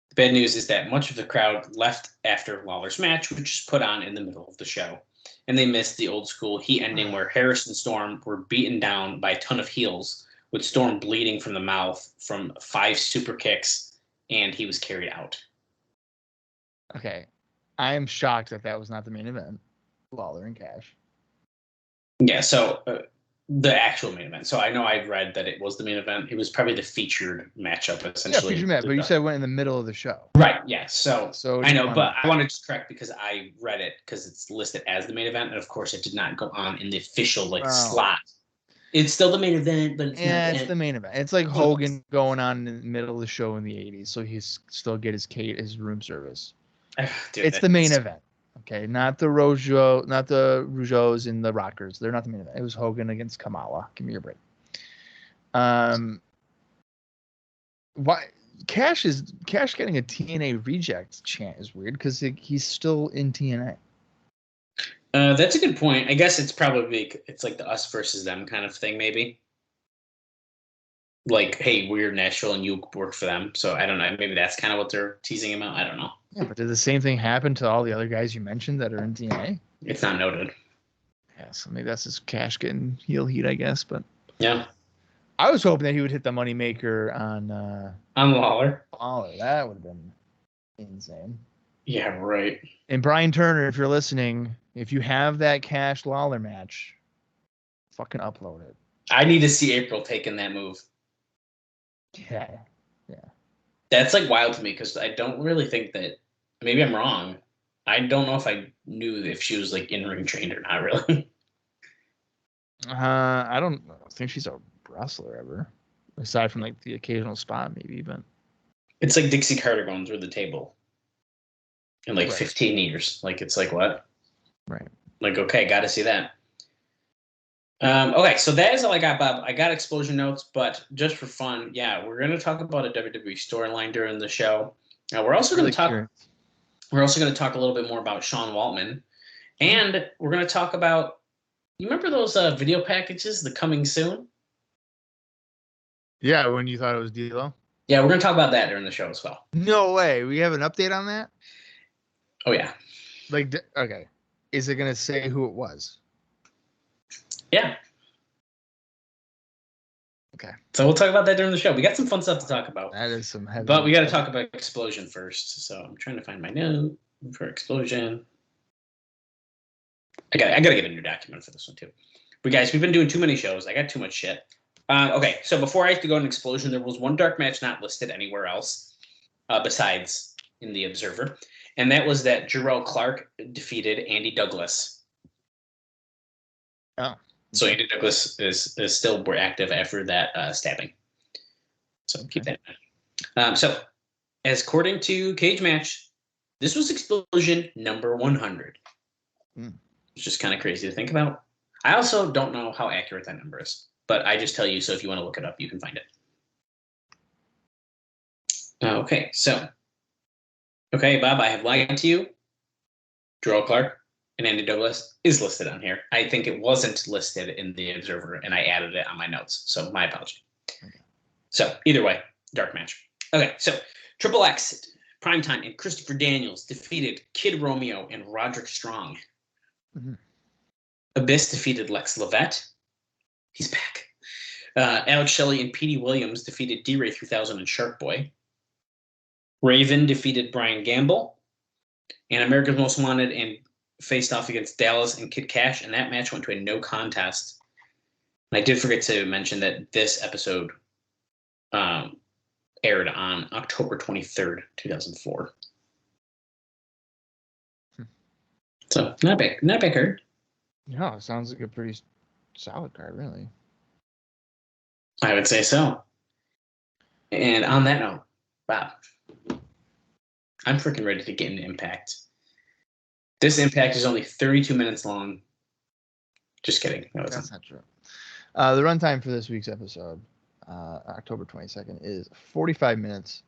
The bad news is that much of the crowd left after Lawler's match, which was put on in the middle of the show. And they missed the old school heat ending where Harris and Storm were beaten down by a ton of heels, with Storm bleeding from the mouth from 5 super kicks, and he was carried out. Okay. I am shocked that was not the main event. Lawler and Cash. Yeah, so the actual main event. So I know I read that it was the main event. It was probably the featured matchup, essentially. Yeah, featured match, but you said it went in the middle of the show. Right, yeah. So I know, but I wanted to correct because I read it because it's listed as the main event, and of course it did not go on in the official slot. It's still the main event, but it's the main event. It's like Hogan going on in the middle of the show in the 80s, so he's still get his room service. Dude, it's the main event. Okay, not the Rougeaus and the Rockers. They're not the main event. It was Hogan against Kamala. Give me your break. Why Cash getting a TNA reject chant is weird because he's still in TNA. That's a good point. I guess it's probably like the us versus them kind of thing, maybe. Like, hey, we're Nashville and you work for them. So I don't know. Maybe that's kind of what they're teasing him out. I don't know. Yeah, but did the same thing happen to all the other guys you mentioned that are in TNA? It's not noted. Yeah, so maybe that's just Cash getting heel heat, I guess. But yeah, I was hoping that he would hit the moneymaker on Lawler. That would have been insane. Yeah, right. And Brian Turner, if you're listening, if you have that Cash Lawler match, fucking upload it. I need to see April taking that move. Yeah. That's like wild to me because I don't really think that. Maybe I'm wrong. I don't know if I knew if she was like in ring trained or not. Really. I don't think she's a wrestler ever, aside from like the occasional spot, maybe. But it's like Dixie Carter going through the table in like 15 years. Like it's like what? Right. Like okay, got to see that. Okay, so that is all I got, Bob. I got explosion notes, but just for fun, yeah, we're going to talk about a WWE storyline during the show. We're also going to talk. We're also going to talk a little bit more about Sean Waltman, and we're going to talk about. You remember those video packages, the coming soon? Yeah, when you thought it was D'Lo. Yeah, we're going to talk about that during the show as well. No way. We have an update on that. Oh yeah. Like okay, is it going to say who it was? Yeah. Okay. So we'll talk about that during the show. We got some fun stuff to talk about. That is some heavy. But we got to talk about Explosion first. So I'm trying to find my note for Explosion. I got to get a new document for this one too. But guys, we've been doing too many shows. I got too much shit. Okay, so before I have to go on Explosion, there was one dark match not listed anywhere else besides in the Observer, and that was that Jarrell Clark defeated Andy Douglas. Oh. So Andy Douglas is still more active after that stabbing. So keep that in mind. So, as according to Cage Match, this was Explosion number 100. It's just kind of crazy to think about. I also don't know how accurate that number is, but I just tell you, so if you want to look it up, you can find it. Okay, so. Okay, Bob, I have lied to you. Jarrell Clark and Andy Douglas is listed on here. I think it wasn't listed in the Observer, and I added it on my notes, so my apology. Okay. So, either way, dark match. Okay, so Triple X, Primetime, and Christopher Daniels defeated Kid Romeo and Roderick Strong. Mm-hmm. Abyss defeated Lex Levette. He's back. Alex Shelley and Petey Williams defeated D-Ray 3000 and Shark Boy. Raven defeated Brian Gamble. And America's Most Wanted and faced off against Dallas and Kid Cash, and that match went to a no contest. And I did forget to mention that this episode aired on October 23rd, 2004. So, not bad card. No, it sounds like a pretty solid card, really. I would say so. And on that note, Bob, I'm freaking ready to get into Impact. This Impact is only 32 minutes long. Just kidding. No, that's not true. The runtime for this week's episode, October 22nd, is 45 minutes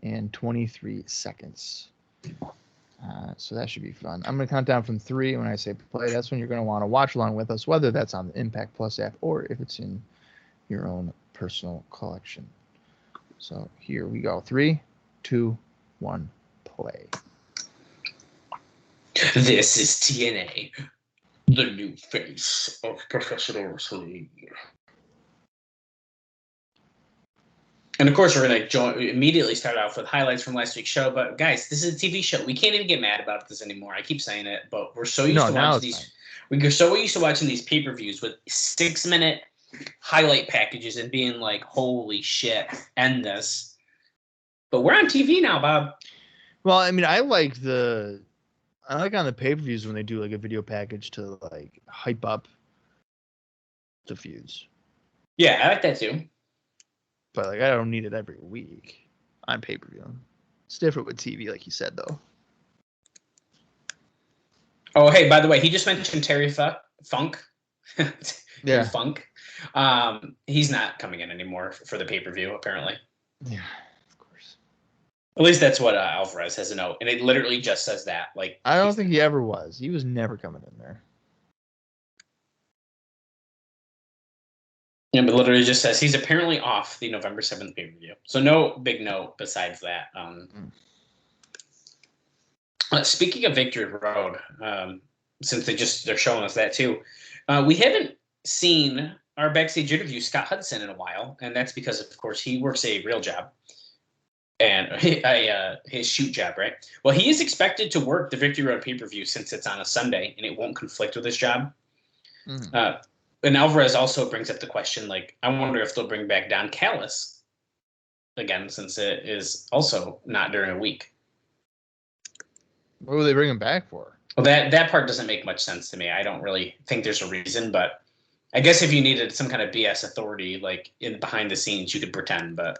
and 23 seconds. So that should be fun. I'm going to count down from 3. When I say play, that's when you're going to want to watch along with us, whether that's on the Impact Plus app or if it's in your own personal collection. So here we go. 3, 2, 1, play. This is TNA, the new face of professional wrestling. And of course, we're going to immediately start off with highlights from last week's show. But guys, this is a TV show. We can't even get mad about this anymore. I keep saying it, but we're so used to watching these. We're so used to watching these pay-per-views with 6-minute highlight packages and being like, "Holy shit, end this!" But we're on TV now, Bob. Well, I mean, I like on the pay-per-views when they do like a video package to like hype up the feuds. Yeah, I like that too. But like, I don't need it every week on pay-per-view. It's different with TV, like you said, though. Oh, hey, by the way, he just mentioned Terry Funk. Yeah, Funk. He's not coming in anymore for the pay-per-view, apparently. Yeah, of course. At least that's what Alvarez has a note, and it literally just says that. Like, I don't think he ever was. He was never coming in there. Yeah, but literally just says he's apparently off the November 7th pay-per-view. So no big note besides that. Speaking of Victory Road, since they're showing us that too, we haven't seen our backstage interview Scott Hudson in a while, and that's because, of course, he works a real job and his shoot job, right? Well, he is expected to work the Victory Road pay-per-view since it's on a Sunday and it won't conflict with his job. Mm-hmm. And Alvarez also brings up the question, like, I wonder if they'll bring back Don Callis again, since it is also not during a week. What would they bring him back for? Well, that part doesn't make much sense to me. I don't really think there's a reason, but I guess if you needed some kind of BS authority, like in behind the scenes, you could pretend. But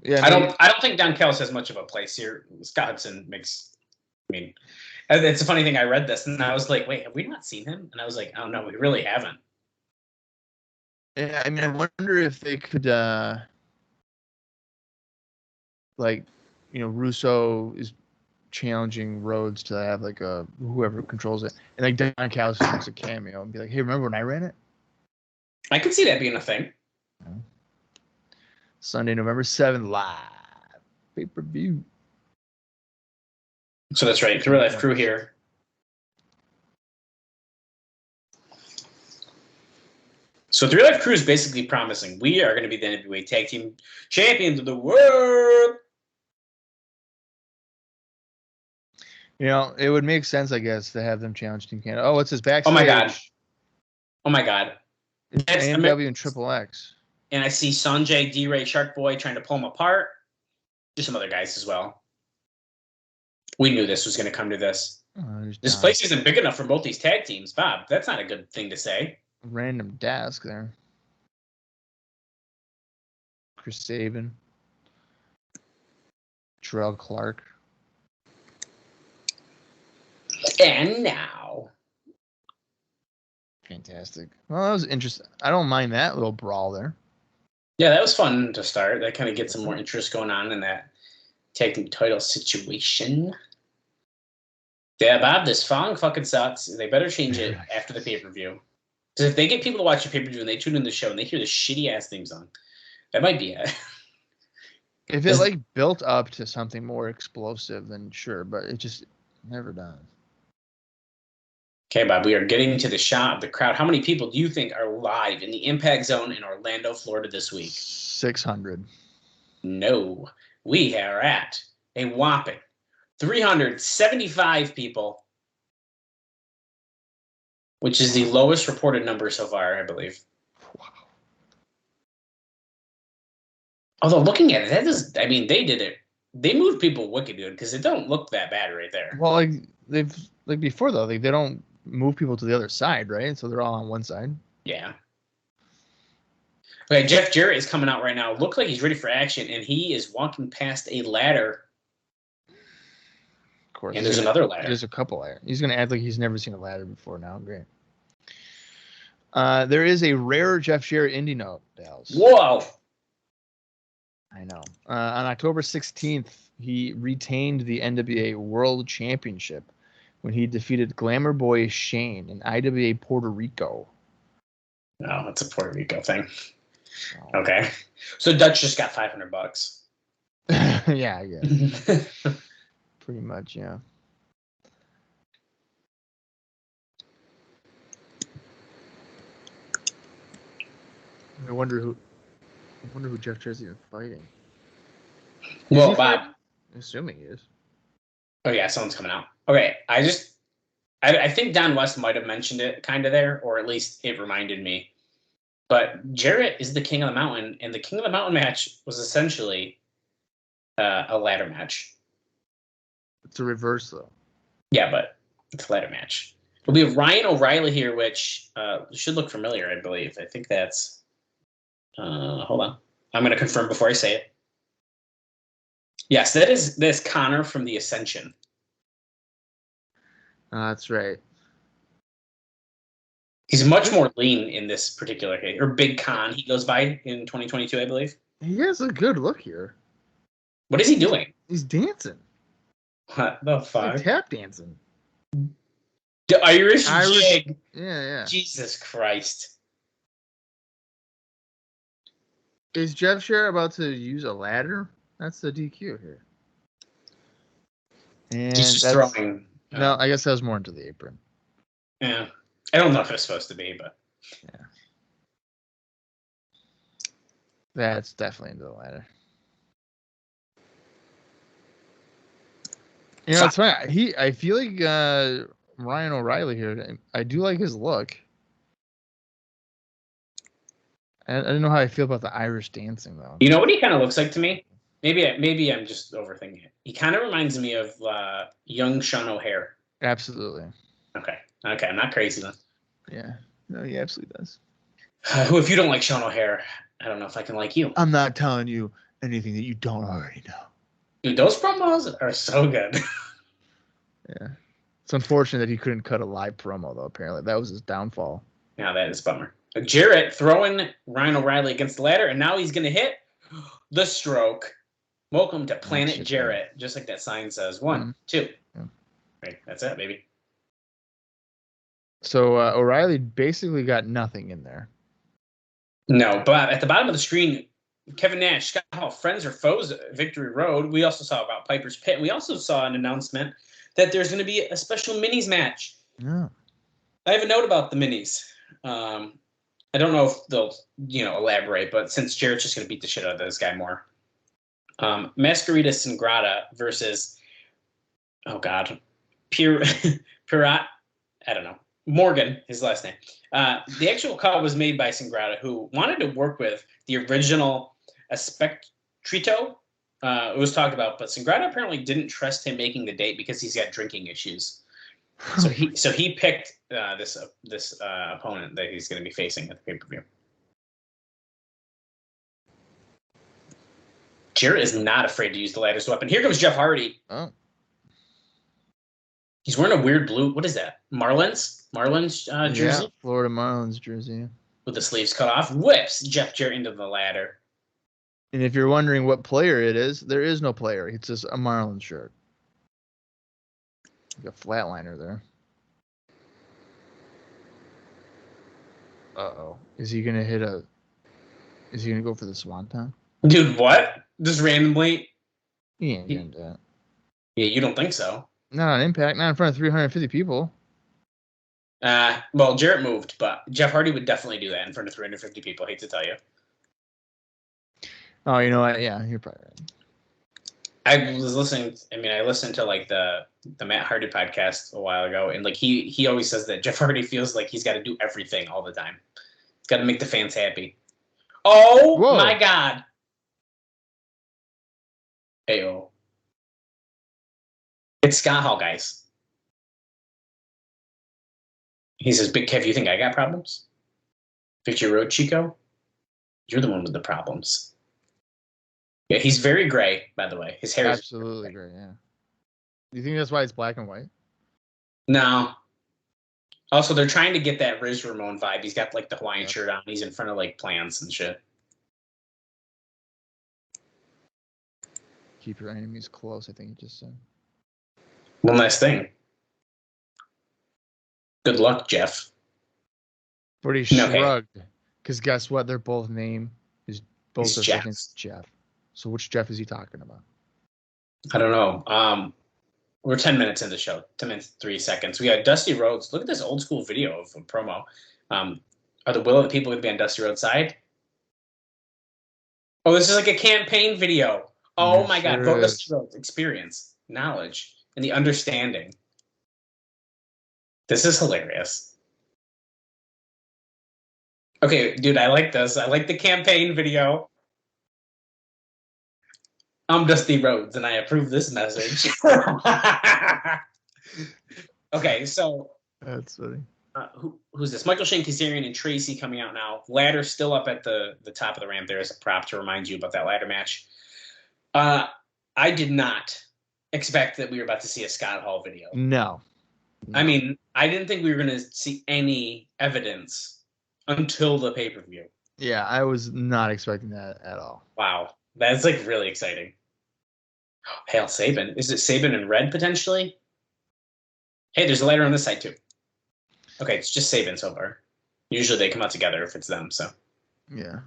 yeah, I don't think Don Callis has much of a place here. Scott Hudson makes. I mean, it's a funny thing. I read this and I was like, wait, have we not seen him? And I was like, oh no, we really haven't. Yeah, I mean, I wonder if they could, like, you know, Russo is challenging Rhodes to have like a whoever controls it, and like Don Callis makes a cameo and be like, "Hey, remember when I ran it?" I could see that being a thing. Sunday, November 7th, live pay-per-view. So that's right. 3 Life Crew here. So 3 Life Crew is basically promising we are going to be the heavyweight tag team champions of the world. You know, it would make sense, I guess, to have them challenge Team Canada. Oh, what's his backstage? Oh my god. That's AMW and Triple X. And I see Sonjay, D-Ray, Shark Boy trying to pull him apart. There's some other guys as well. We knew this was going to come to this. This place isn't big enough for both these tag teams, Bob. That's not a good thing to say. Random desk there. Chris Sabin. Terrell Clark. And now. Fantastic. Well, that was interesting. I don't mind that little brawl there. Yeah, that was fun to start. That kind of gets some more interest going on in that tag team title situation. Yeah, Bob, this Fong fucking sucks. They better change it after the pay-per-view. Because if they get people to watch the pay-per-view and they tune in the show and they hear the shitty-ass theme song, that might be it. If it, like, built up to something more explosive, then sure. But it just never does. Okay, Bob, we are getting to the shot of the crowd. How many people do you think are live in the Impact Zone in Orlando, Florida this week? 600. No. We are at a whopping 375 people, which is the lowest reported number so far, I believe. Wow. Although looking at it, that is, I mean, they did it. They moved people wicked good because it don't look that bad right there. Well, like they've like before though, like they don't move people to the other side, right? So they're all on one side. Yeah. Okay, Jeff Jarrett is coming out right now. Look like he's ready for action, and he is walking past a ladder. Of course. And there's another ladder. There's a couple ladders. He's going to act like he's never seen a ladder before now. Great. There is a rare Jeff Jarrett indie note, Dallas. Whoa. I know. On October 16th, he retained the NWA World Championship when he defeated Glamour Boy Shane in IWA Puerto Rico. No, it's a Puerto Rico thing. Oh. Okay. So Dutch just got $500. Yeah, I guess. Pretty much, yeah. I wonder who Jeff Jarrett's even fighting. Well, Bob. I'm assuming he is. Oh yeah, someone's coming out. Okay, I think Don West might have mentioned it kind of there, or at least it reminded me. But Jarrett is the King of the Mountain, and the King of the Mountain match was essentially a ladder match. It's a reverse, though. Yeah, but it's a ladder match. We have Ryan O'Reilly here, which should look familiar, I believe. I think that's... hold on. I'm going to confirm before I say it. Yes, that's Connor from the Ascension. That's right. He's much more lean in this particular case. Or Big Con, he goes by in 2022, I believe. He has a good look here. What is he doing? He's dancing. What the fuck? He's tap dancing. The Irish jig. Yeah. Jesus Christ. Is Jeff Jarrett about to use a ladder? That's the DQ here. And He's just throwing. No, I guess that was more into the apron. Yeah. I don't know if it's supposed to be, but. Yeah. That's definitely into the ladder. You know, it's funny. I feel like Ryan O'Reilly here. I do like his look. I don't know how I feel about the Irish dancing though. You know what he kind of looks like to me? Maybe I'm just overthinking it. He kind of reminds me of young Sean O'Hare. Absolutely. Okay, I'm not crazy then. Yeah, no, he absolutely does. Who, if you don't like Sean O'Hare, I don't know if I can like you. I'm not telling you anything that you don't already know. Dude, those promos are so good. Yeah, it's unfortunate that he couldn't cut a live promo though. Apparently, that was his downfall. Yeah, that is a bummer. Jarrett throwing Ryan O'Reilly against the ladder, and now he's going to hit the stroke. Welcome to Planet Jarrett, just like that sign says. 1, 2. Yeah. Right, that's it, baby. So O'Reilly basically got nothing in there. No, but at the bottom of the screen, Kevin Nash, Scott Hall, Friends or Foes, Victory Road. We also saw about Piper's Pit. We also saw an announcement that there's going to be a special minis match. Yeah. I have a note about the minis. I don't know if they'll, elaborate, but since Jarrett's just going to beat the shit out of this guy more. Masquerita Sangrata versus, Pirat, I don't know, Morgan, his last name. The actual call was made by Sangrata, who wanted to work with the original Espectrito. It was talked about, but Sangrata apparently didn't trust him making the date because he's got drinking issues. So he picked this opponent that he's going to be facing at the pay-per-view. Jarrett is not afraid to use the ladder as a weapon. Here comes Jeff Hardy. Oh. He's wearing a weird blue. What is that? Marlins jersey? Yeah, Florida Marlins jersey. With the sleeves cut off. Whips Jeff Jarrett into the ladder. And if you're wondering what player it is, there is no player. It's just a Marlins shirt. Like a flatliner there. Uh-oh. Is he going to go for the swanton? Dude, what? Just randomly? He ain't going to do that. Yeah, you don't think so? Not on Impact. Not in front of 350 people. Well, Jarrett moved, but Jeff Hardy would definitely do that in front of 350 people. I hate to tell you. Oh, you know what? Yeah, you're probably right. I listened to like the Matt Hardy podcast a while ago, and like he always says that Jeff Hardy feels like he's got to do everything all the time. He's got to make the fans happy. Oh, whoa. My God. Heyo. It's Scott Hall, guys. He says, Big Kev, you think I got problems? Victory Road, Chico? You're the one with the problems. Yeah, he's very gray, by the way. His hair is absolutely gray, yeah. Do you think that's why it's black and white? No. Also, they're trying to get that Riz Ramon vibe. He's got like the Hawaiian shirt on. He's in front of like plants and shit. Keep your enemies close, I think you just said. One last thing. Good luck, Jeff. But he shrugged. Because guess what? Their both name is both their Jeff. seconds Jeff. So which Jeff is he talking about? I don't know. We're 10 minutes into the show. 10 minutes, 3 seconds. We got Dusty Rhodes. Look at this old school video of a promo. Are the will of the people going to be on Dusty Rhodes' side? Oh, this is like a campaign video. Oh, my God. Vote Dusty Rhodes. Experience, knowledge, and the understanding. This is hilarious. Okay, dude, I like this. I like the campaign video. I'm Dusty Rhodes, and I approve this message. Okay, so That's funny. Who's this? Michael Shane Kazarian and Tracy coming out now. Ladder still up at the top of the ramp there as a prop to remind you about that ladder match. I did not expect that we were about to see a Scott Hall video. No. I mean, I didn't think we were going to see any evidence until the pay-per-view. Yeah, I was not expecting that at all. Wow. That's like really exciting. Hail Sabin. Is it Sabin in red potentially? Hey, there's a ladder on this side too. Okay, it's just Sabin so far. Usually they come out together if it's them, so. Yeah.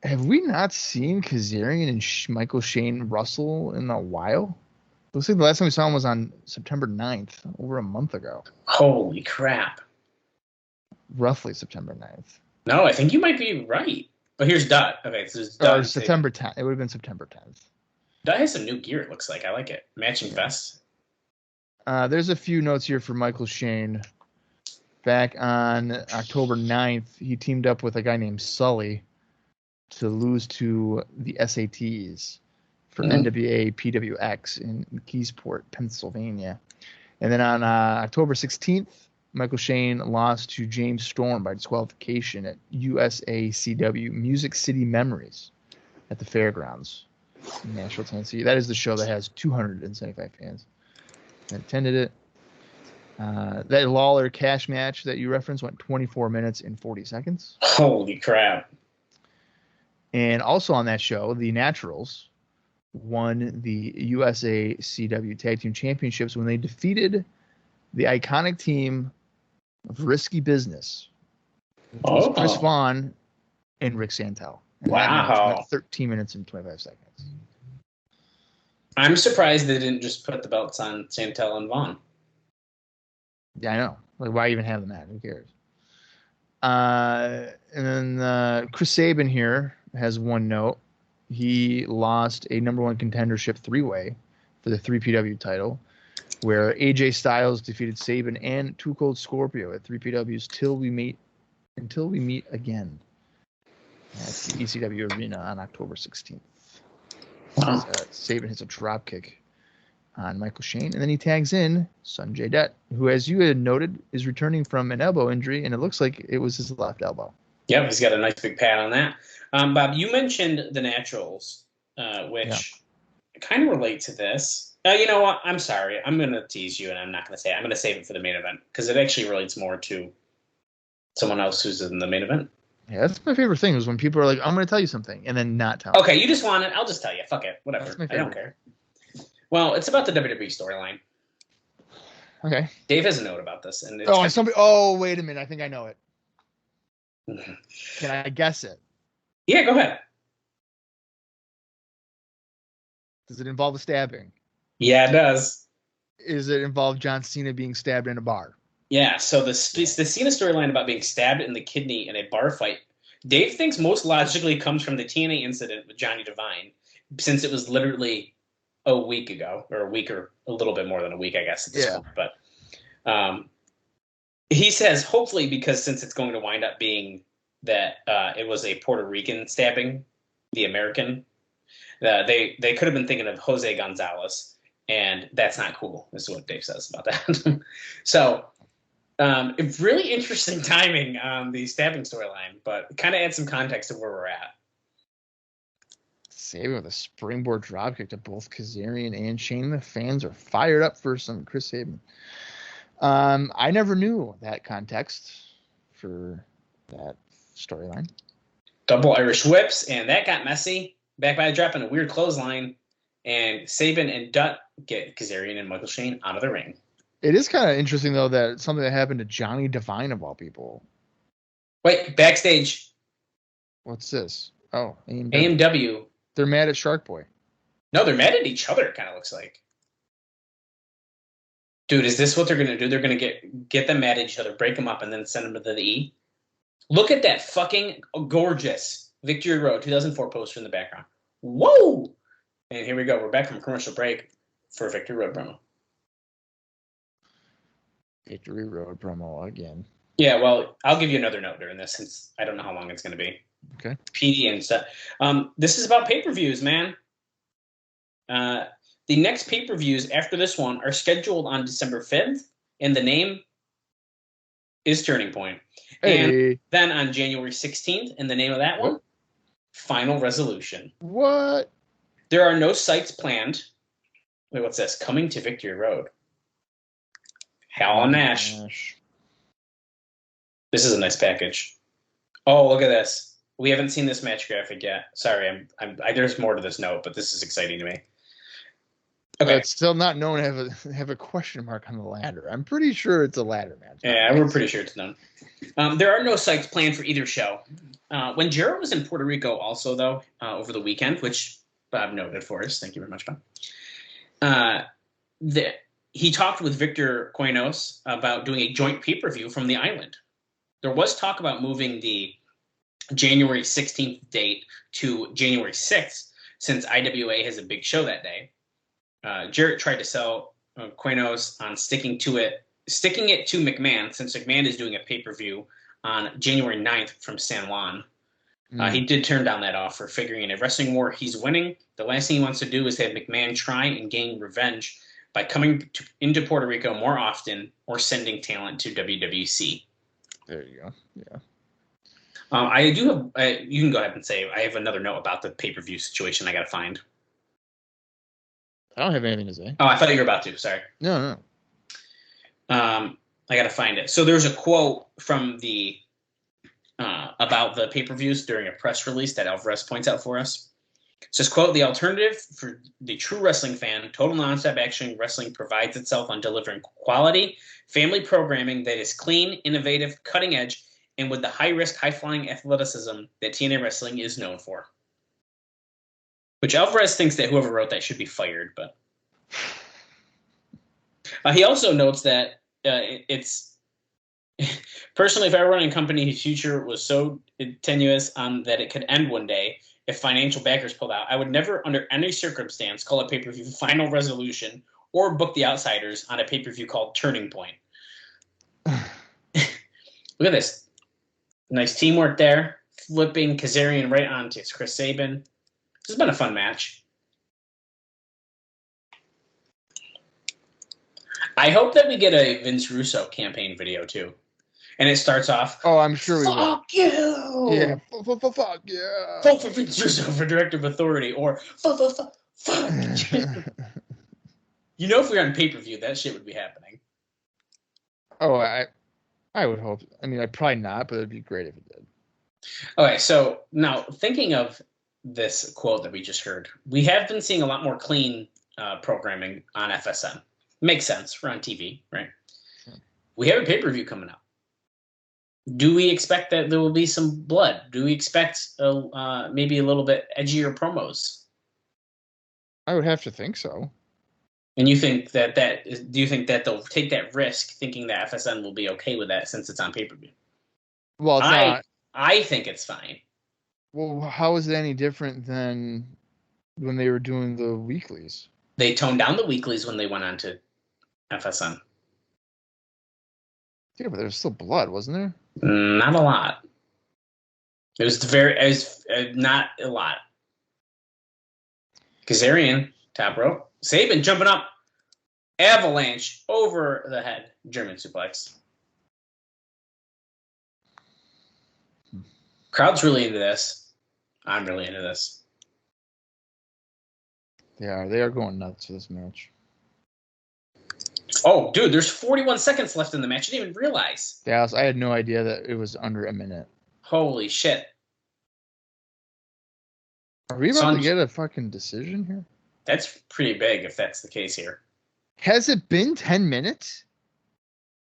Have we not seen Kazarian and Michael Shane Russell in a while? Looks like the last time we saw him was on September 9th, over a month ago. Holy crap. Roughly September 9th. No, I think you might be right. Oh, here's Dutt. Okay, so it's Dutt. Or September 10th. It would have been September 10th. Dutt has some new gear, it looks like. I like it. Matching vest. There's a few notes here for Michael Shane. Back on October 9th, he teamed up with a guy named Sully to lose to the SATs for NWA PWX in Keysport, Pennsylvania. And then on October 16th, Michael Shane lost to James Storm by disqualification at USACW Music City Memories at the Fairgrounds in Nashville, Tennessee. That is the show that has 275 fans that attended it. That Lawler cash match that you referenced went 24 minutes and 40 seconds. Holy crap. And also on that show, the Naturals won the USACW Tag Team Championships when they defeated the iconic team of Risky Business. Chris Vaughn and Rick Santel. And wow. 13 minutes and 25 seconds. I'm surprised they didn't just put the belts on Santel and Vaughn. Yeah, I know. Like, why even have them at? Who cares? And then Chris Sabin here has one note. He lost a number one contendership three-way for the 3PW title, where AJ Styles defeated Sabin and Too Cold Scorpio at 3PW's Until We Meet Again at the ECW Arena on October 16th. Wow. Sabin hits a dropkick on Michael Shane, and then he tags in Sonjay Dutt, who, as you had noted, is returning from an elbow injury, and it looks like it was his left elbow. Yep, he's got a nice big pad on that. Bob, you mentioned the Naturals, which kind of relate to this. You know what? I'm sorry. I'm going to tease you, and I'm not going to say it. I'm going to save it for the main event, because it actually relates more to someone else who's in the main event. Yeah, that's my favorite thing, is when people are like, I'm going to tell you something, and then not tell me. Okay, you just want it. I'll just tell you. Fuck it. Whatever. I don't care. Well, it's about the WWE storyline. Okay. Dave has a note about this. And wait a minute. I think I know it. Can I guess it? Yeah, go ahead. Does it involve a stabbing? Yeah, it does. Is it involve John Cena being stabbed in a bar? Yeah, so the Cena storyline about being stabbed in the kidney in a bar fight, Dave thinks most logically comes from the TNA incident with Johnny Devine, since it was literally a week ago, or a week or a little bit more than a week, I guess. At this point. But he says, hopefully, because since it's going to wind up being that it was a Puerto Rican stabbing, the American, they could have been thinking of Jose Gonzalez, and that's not cool, is what Dave says about that. So, really interesting timing on the stabbing storyline, but kind of add some context to where we're at. Sabin with a springboard dropkick to both Kazarian and Shane. The fans are fired up for some Chris Sabin. I never knew that context for that storyline. Double Irish whips, and that got messy. back by a drop in a weird clothesline, and Sabin and Dutt get Kazarian and Michael Shane out of the ring. It is kind of interesting, though, that it's something that happened to Johnny Devine, of all people. Wait, backstage. What's this? Oh, AMW. AMW. They're mad at Shark Boy. No, they're mad at each other, it kind of looks like. Dude, is this what they're going to do? They're going to get them mad at each other, break them up, and then send them to the E? Look at that fucking gorgeous Victory Road 2004 poster in the background. Whoa! And here we go. We're back from commercial break for Victory Road promo. Victory Road promo again. Yeah, well, I'll give you another note during this since I don't know how long it's going to be. Okay. PD and stuff. This is about pay-per-views, man. The next pay-per-views after this one are scheduled on December 5th, and the name is Turning Point. Hey. And then on January 16th, and the name of that one, Final Resolution. What? There are no sites planned. Wait, what's this? Coming to Victory Road. Hal and Nash. This is a nice package. Oh, look at this. We haven't seen this match graphic yet. Sorry, there's more to this note, but this is exciting to me. Okay. It's still not known to have a question mark on the ladder. I'm pretty sure it's a ladder match. Yeah, we're pretty sure it's done. There are no sites planned for either show. When Jarrett was in Puerto Rico also, though, over the weekend, which Bob noted for us. Thank you very much, Bob. He talked with Victor Quenos about doing a joint pay-per-view from the island. There was talk about moving the January 16th date to January 6th, since IWA has a big show that day. Jarrett tried to sell Quenos on sticking it to McMahon, since McMahon is doing a pay-per-view on January 9th from San Juan. He did turn down that offer, figuring in a wrestling war he's winning. The last thing he wants to do is have McMahon try and gain revenge by coming into Puerto Rico more often or sending talent to WWC. There you go. Yeah. I do have. You can go ahead and say I have another note about the pay-per-view situation. I got to find. I don't have anything to say. Oh, I thought you were about to. Sorry. No. I got to find it. So there's a quote from the about the pay-per-views during a press release that Alvarez points out for us. It says, quote, "The alternative for the true wrestling fan, Total Nonstop Action Wrestling provides itself on delivering quality, family programming that is clean, innovative, cutting edge, and with the high-risk, high-flying athleticism that TNA Wrestling is known for." Which Alvarez thinks that whoever wrote that should be fired, but he also notes that it's personally, if I were running a company whose future was so tenuous that it could end one day if financial backers pulled out, I would never, under any circumstance, call a pay-per-view Final Resolution or book the Outsiders on a pay-per-view called Turning Point. Look at this. Nice teamwork there. Flipping Kazarian right onto Chris Sabin. This has been a fun match. I hope that we get a Vince Russo campaign video, too. And it starts off, oh, I'm sure we will. Fuck you! Yeah, fuck yeah. Vote for Vince Russo for Director of Authority, or fuck you. You know, if we were on pay-per-view, that shit would be happening. Oh, I would hope. I mean, I'd probably not, but it'd be great if it did. Okay, so now thinking of this quote that we just heard, we have been seeing a lot more clean programming on FSN. Makes sense. We're on TV, right? We have a pay-per-view coming up. Do we expect that there will be some blood? Do we expect maybe a little bit edgier promos? I would have to think so. And you think do you think that they'll take that risk, thinking that FSN will be okay with that since it's on pay-per-view? Well, it's not. I think it's fine. Well, how is it any different than when they were doing the weeklies? They toned down the weeklies when they went on to FSN. Yeah, but there was still blood, wasn't there? Not a lot. It was not a lot. Kazarian, top rope. Sabin jumping up. Avalanche over the head. German suplex. Crowd's really into this. I'm really into this. They are going nuts for this match. Oh, dude, there's 41 seconds left in the match. I didn't even realize. Dallas, I had no idea that it was under a minute. Holy shit. Are we about to get a fucking decision here? That's pretty big if that's the case here. Has it been 10 minutes?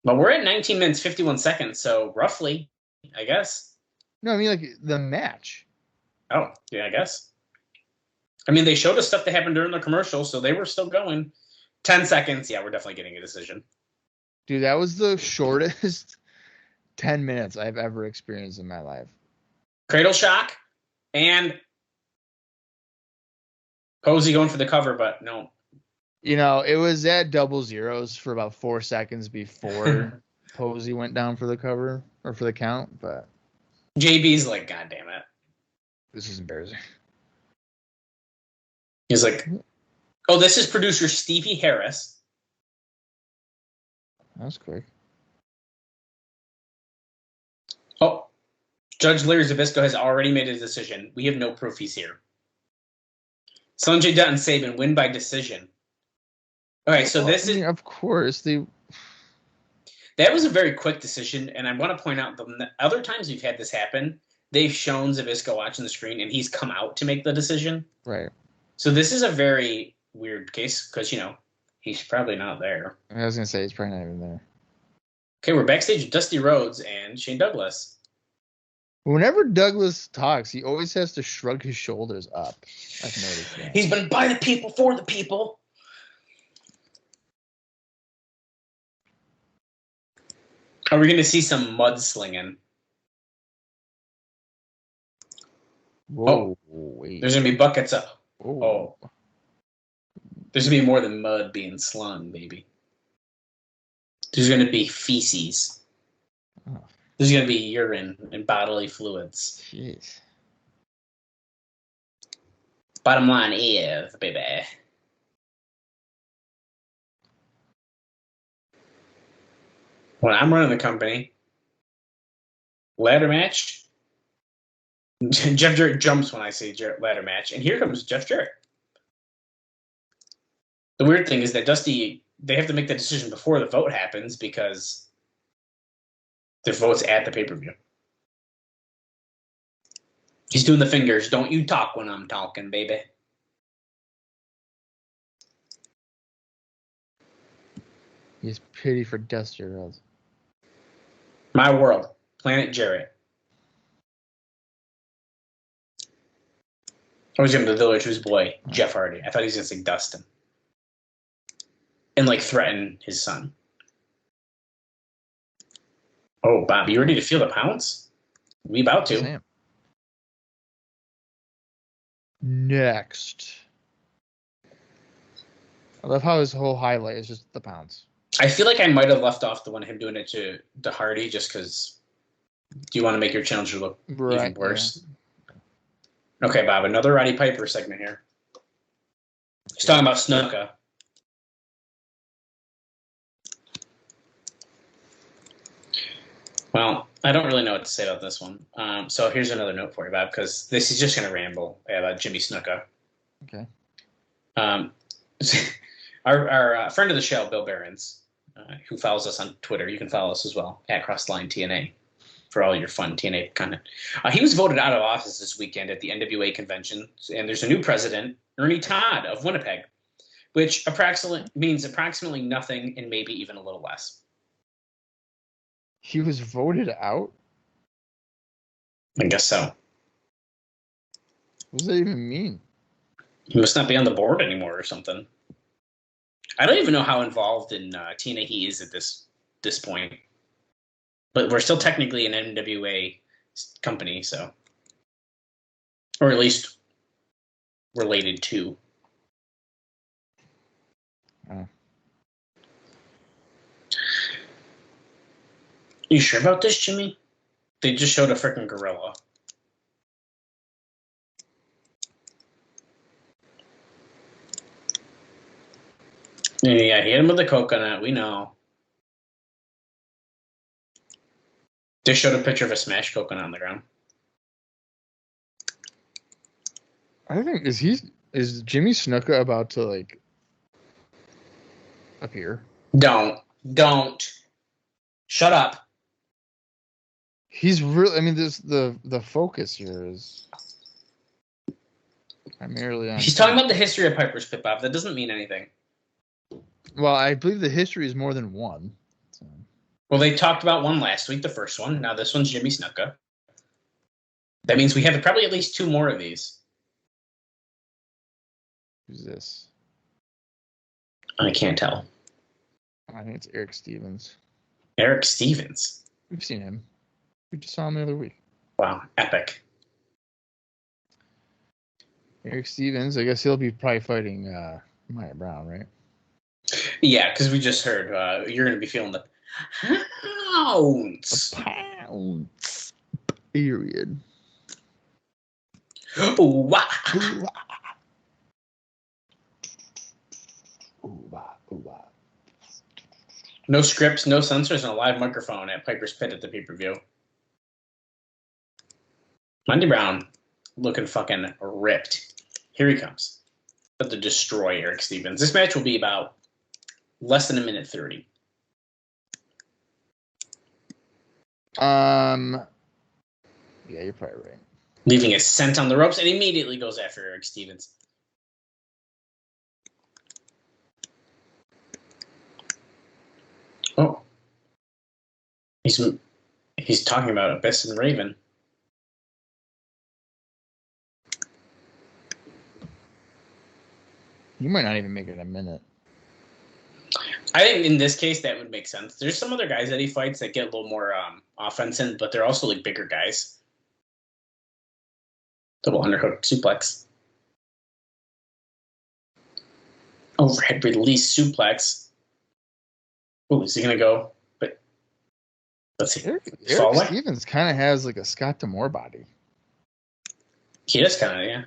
But we're at 19 minutes, 51 seconds, so roughly, I guess. No, I mean, like, the match. Oh, yeah, I guess. I mean, they showed us stuff that happened during the commercial, so they were still going. 10 seconds, yeah, we're definitely getting a decision. Dude, that was the shortest 10 minutes I've ever experienced in my life. Cradle shock and Posey going for the cover, but no. You know, it was at double zeros for about 4 seconds before Posey went down for the cover or for the count, but JB's like, God damn it. This is embarrassing. He's like, oh, this is producer Stevie Harris. That was quick. Oh, Judge Larry Zbyszko has already made a decision. We have no proof he's here. Sonjay Dutt and Sabin win by decision. All right, so this is... Of course. That was a very quick decision, and I want to point out the other times we've had this happen, they've shown Zbyszko watching the screen, and he's come out to make the decision. Right. So this is a very weird case, because, you know, he's probably not there. I was going to say, he's probably not even there. Okay, we're backstage with Dusty Rhodes and Shane Douglas. Whenever Douglas talks, he always has to shrug his shoulders up. I've noticed that. He's been by the people, for the people. Are we going to see some mudslinging? Whoa, wait. There's going to be buckets of... Oh. There's going to be more than mud being slung, baby. There's going to be feces. Oh. There's going to be urine and bodily fluids. Jeez. Bottom line is, baby. When I'm running the company, ladder match, Jeff Jarrett jumps when I say ladder match, and here comes Jeff Jarrett. The weird thing is that Dusty, they have to make the decision before the vote happens because the vote's at the pay-per-view. He's doing the fingers. Don't you talk when I'm talking, baby. He has pity for Dusty Rhodes. My world. Planet Jarrett. I was going to deliver to his boy, Jeff Hardy. I thought he was going to say Dustin. And, like, threaten his son. Oh, Bob, you ready to feel the pounce? We about to. Sam. Next. I love how his whole highlight is just the pounce. I feel like I might have left off the one of him doing it to Hardy just because do you want to make your challenger look even worse? Yeah. Okay, Bob, another Roddy Piper segment here. He's talking about Snuka. Well, I don't really know what to say about this one. So here's another note for you, Bob, because this is just going to ramble about Jimmy Snuka. Okay. Our friend of the show, Bill Behrens, who follows us on Twitter, you can follow us as well, at Crossline TNA, for all your fun TNA content. He was voted out of office this weekend at the NWA convention, and there's a new president, Ernie Todd of Winnipeg, which means approximately nothing and maybe even a little less. He was voted out? I guess so. What does that even mean? He must not be on the board anymore or something. I don't even know how involved in TNA he is at this point. But we're still technically an NWA company, so. Or at least related to. Oh. You sure about this, Jimmy? They just showed a freaking gorilla. Yeah, hit him with the coconut. We know. They showed a picture of a smashed coconut on the ground. I think is Jimmy Snuka about to like appear? Don't shut up. He's really. I mean, this the focus here is. Primarily on. He's talking about the history of Piper's Pit, Bob. That doesn't mean anything. Well, I believe the history is more than one. So. Well, they talked about one last week, the first one. Now this one's Jimmy Snuka. That means we have probably at least 2 more of these. Who's this? I can't tell. I think it's Eric Stevens. Eric Stevens. We've seen him. We just saw him the other week. Wow, epic. Eric Stevens, I guess he'll be probably fighting Monty Brown, right? Yeah, because we just heard you're going to be feeling the pounds. The pounds. Period. Ooh, wah. Ooh, wah, ooh, wah. No scripts, no censors, and a live microphone at Piper's Pit at the pay-per-view. Monty Brown looking fucking ripped. Here he comes. But to destroy Eric Stevens. This match will be about less than a minute 30. Yeah, you're probably right. Leaving a scent on the ropes and immediately goes after Eric Stevens. Oh. He's talking about Abyss and Raven. You might not even make it a minute. I think in this case that would make sense. There's some other guys that he fights that get a little more offense in, but they're also like bigger guys. Double underhook suplex. Overhead release suplex. Oh, is he gonna go? But let's see. Eric Away? Stevens kind of has like a Scott D'Amore body. He does kind of, yeah.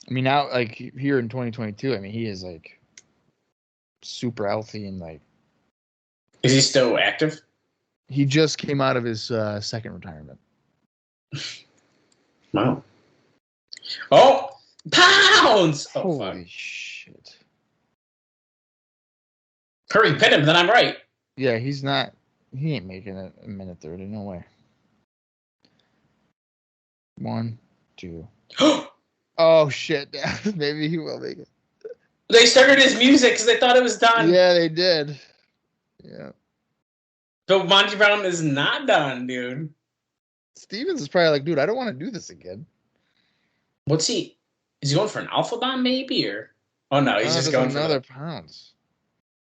I mean, now like here in 2022, I mean he is like super healthy and like. Is he still active? He just came out of his second retirement. Wow. Oh, pounds! Oh, Holy fuck. shit. Hurry, pin him, then I'm right. Yeah, he ain't making it a minute 30. No way. 1, 2. Oh, shit. Maybe he will make it. They started his music because they thought it was done. Yeah, they did. Yeah. But Monty Brown is not done, dude. Stevens is probably like, dude, I don't want to do this again. What's he? Is he going for an alpha bomb, maybe? Or oh no, he's just going for another pounds.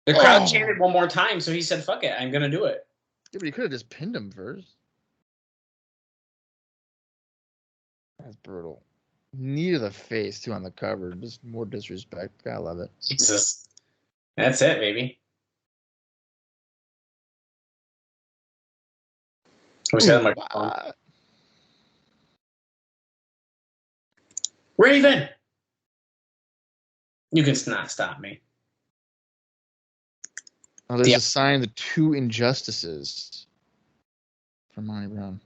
The crowd chanted one more time, so he said, "Fuck it, I'm gonna do it." Yeah, but he could have just pinned him first. That's brutal. Knee to the face too on the cover. Just more disrespect. Gotta love it. Jesus, that's it, baby. We said my Raven. You can not stop me. Oh, there's a sign of the 2 injustices from Monty Brown.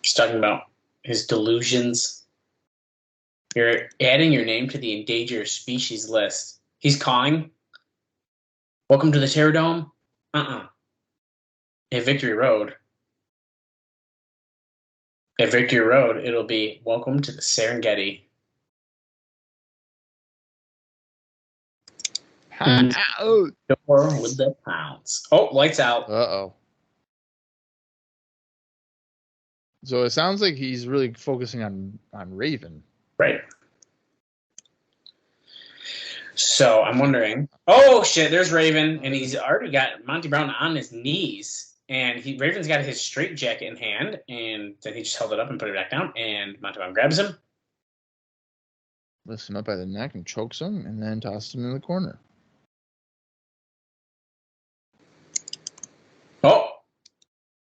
He's talking about his delusions. You're adding your name to the endangered species list. He's calling. Welcome to the Terror Dome? At Victory Road. At Victory Road, it'll be welcome to the Serengeti. Door with the pounds. Oh, lights out. Uh-oh. So it sounds like he's really focusing on Raven. Right. So I'm wondering. Oh shit! There's Raven, and he's already got Monty Brown on his knees, and Raven's got his straight jacket in hand, and then he just held it up and put it back down, and Monty Brown grabs him, Lifts him up by the neck and chokes him, and then tosses him in the corner. Oh,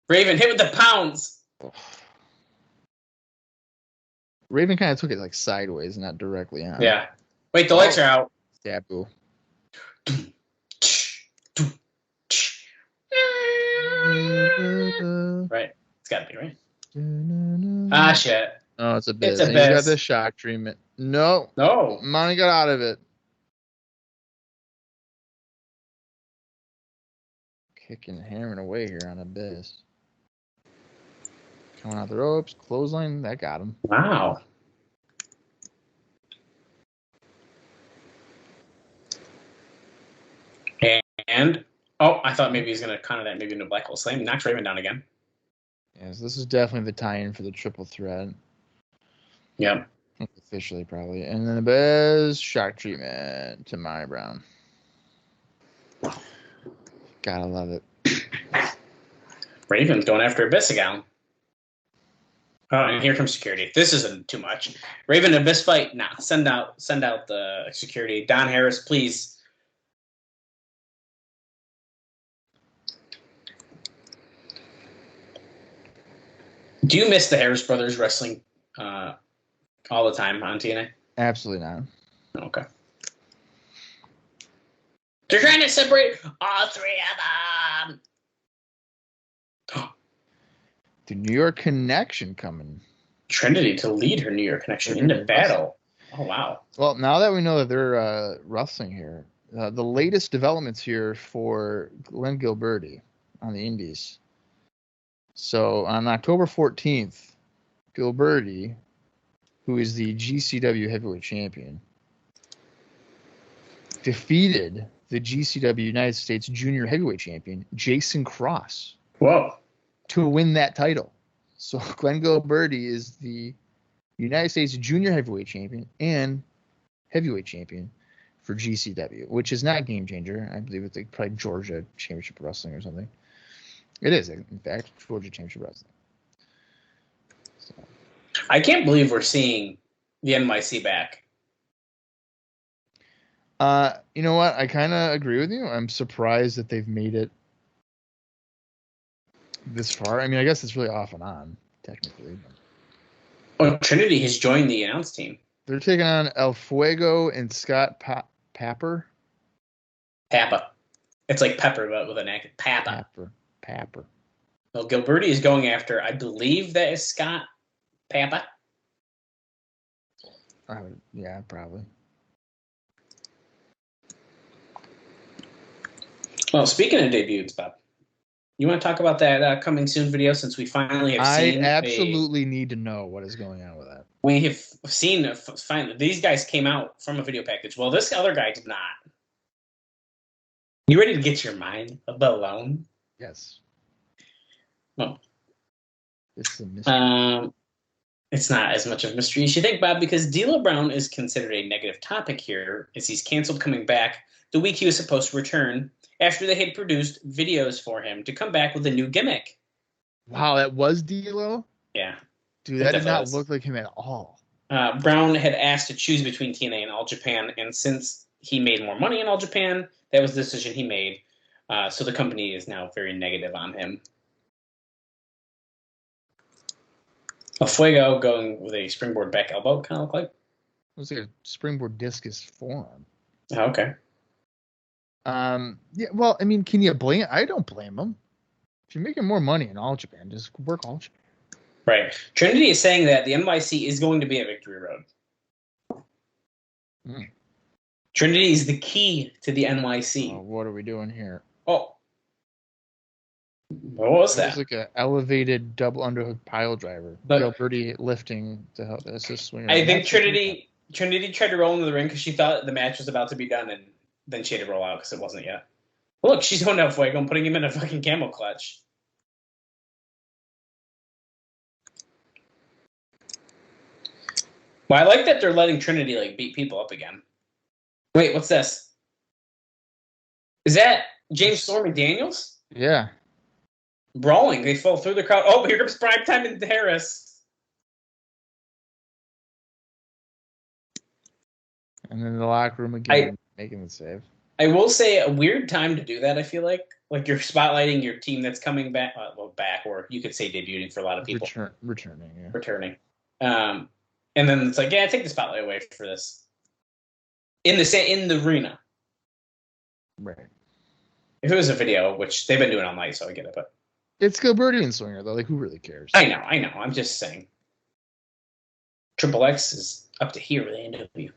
Raven hit with the pounds. Raven kind of took it like sideways, not directly on. Yeah. Wait, the lights are out. Taboo. Right. It's got to be, right? Ah, shit. Oh, it's a bit. It's a He's bit. got the shock treatment. No. No. Monty got out of it. Kicking, hammering away here on Abyss. Coming out the ropes, clothesline, that got him. Wow. And I thought maybe he's gonna counter that maybe into Black Hole Slam. Knocks Raven down again. Yes, this is definitely the tie-in for the triple threat. Yep. Officially, probably. And then the best shock treatment to Monty Brown. Gotta love it. Raven's going after Abyss again. Oh, and here comes security. This isn't too much. Raven Abyss fight. Nah, send out the security. Don Harris, please. Do you miss the Harris brothers wrestling all the time on TNA? Absolutely not. Okay. They're trying to separate all three of them. The New York Connection coming. Trinity to lead her New York Connection into battle. Oh, wow. Well, now that we know that they're wrestling here, the latest developments here for Glenn Gilberti on the Indies. So on October 14th, Gilberti, who is the GCW heavyweight champion, defeated the GCW United States junior heavyweight champion, Jason Cross. Whoa. To win that title. So Glenn Gilberti is the United States junior heavyweight champion and heavyweight champion for GCW, which is not Game Changer. I believe it's like probably Georgia Championship Wrestling or something. It is, in fact, Georgia Championship Wrestling. So. I can't believe we're seeing the NYC back. You know what? I kind of agree with you. I'm surprised that they've made it this far. I mean, I guess it's really off and on, technically. Oh, Trinity has joined the announce team. They're taking on El Fuego and Scott Papper. Papa. It's like pepper, but with an accent. Papa. Papper. Well, Gilberti is going after, I believe that is Scott Papa. Yeah, probably. Well, speaking of debuts, Bob, you want to talk about that coming soon video since we finally have seen? I absolutely need to know what is going on with that. We have seen finally these guys came out from a video package. Well, this other guy did not. You ready to get your mind blown? Yes. Well, it's a mystery. It's not as much of a mystery as you think, Bob, because D'Lo Brown is considered a negative topic here, as he's canceled coming back the week he was supposed to return after they had produced videos for him to come back with a new gimmick. Wow, that was D'Lo? Yeah. Dude, that did not look like him at all. Brown had asked to choose between TNA and All Japan, and since he made more money in All Japan, that was the decision he made. So the company is now very negative on him. A Fuego going with a springboard back elbow, kind of look like. It was like a springboard discus forearm. Oh, okay. Yeah, well, I mean, can you blame? I don't blame him. If you're making more money in All Japan, just work All Japan. Right. Trinity is saying that the NYC is going to be a victory road. Trinity is the key to the NYC. What are we doing here? Oh. What was that? It's like an elevated double underhook pile driver. Gilberti lifting to help assist swingers. I think Trinity tried to roll into the ring because she thought the match was about to be done, and then she had to roll out because it wasn't yet. Well, look, she's going down Fuego and putting him in a fucking camel clutch. Well, I like that they're letting Trinity beat people up again. Wait, what's this? Is that James Stormy Daniels? Yeah. Brawling. They fall through the crowd. Oh, here comes Primetime and Harris. And then the locker room again, making the save. I will say a weird time to do that, I feel like. Like you're spotlighting your team that's coming back, back, or you could say debuting for a lot of people. Returning, yeah. Returning. And then it's like, yeah, take the spotlight away for this. In the arena. Right. If it was a video, which they've been doing all night, so I get it, but it's Gilberti and Swinger though. Like, who really cares? I know. I'm just saying. Triple X is up to here with AEW.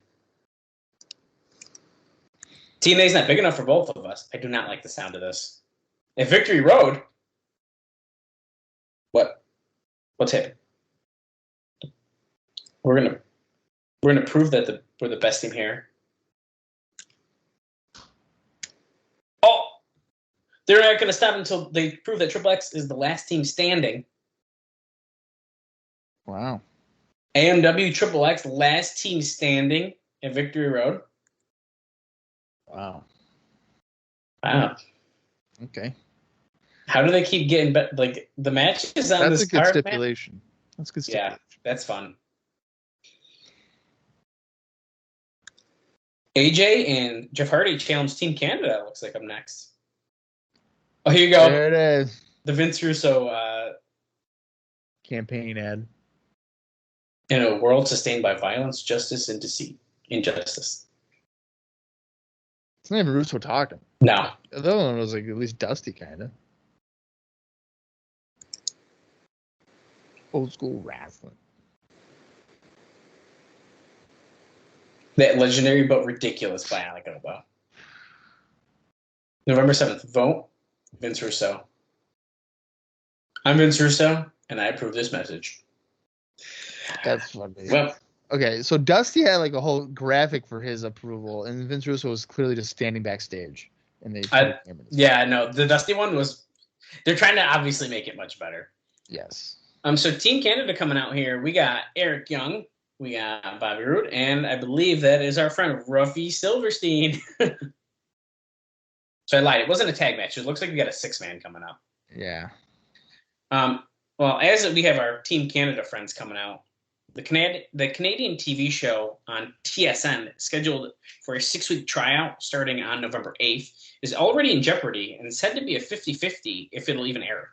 TNA's not big enough for both of us. I do not like the sound of this. If Victory Road. What What's happening? We're gonna prove that we're the best team here. Oh, they're not gonna stop until they prove that Triple X is the last team standing. Wow. AMW Triple X, last team standing at Victory Road. Wow. Wow. Okay. How do they keep getting like the matches on That's this a good card, stipulation. Man? That's a good stipulation. Yeah, that's fun. AJ and Jeff Hardy challenged Team Canada. Looks like I'm next. Oh, here you go. There it is. The Vince Russo Campaign ad. in a world sustained by violence, justice, and deceit. Injustice. It's not even Russo talking. No. The other one was like at least Dusty, kind of. Old school wrestling. That legendary but ridiculous bionic elbow. November 7th. Vote Vince Russo. I'm Vince Russo, and I approve this message. That's funny. Well, okay, so Dusty had like a whole graphic for his approval, and Vince Russo was clearly just standing backstage. And they yeah, no, the Dusty one was. They're trying to obviously make it much better. Yes. So Team Canada coming out here. We got Eric Young, we got Bobby Roode, and I believe that is our friend Ruffy Silverstein. So I lied. It wasn't a tag match. It looks like we got a 6-man coming up. Yeah. Well, as we have our Team Canada friends coming out, the Canadian TV show on TSN, scheduled for a 6-week tryout starting on November 8th, is already in jeopardy and said to be a 50-50 if it'll even air.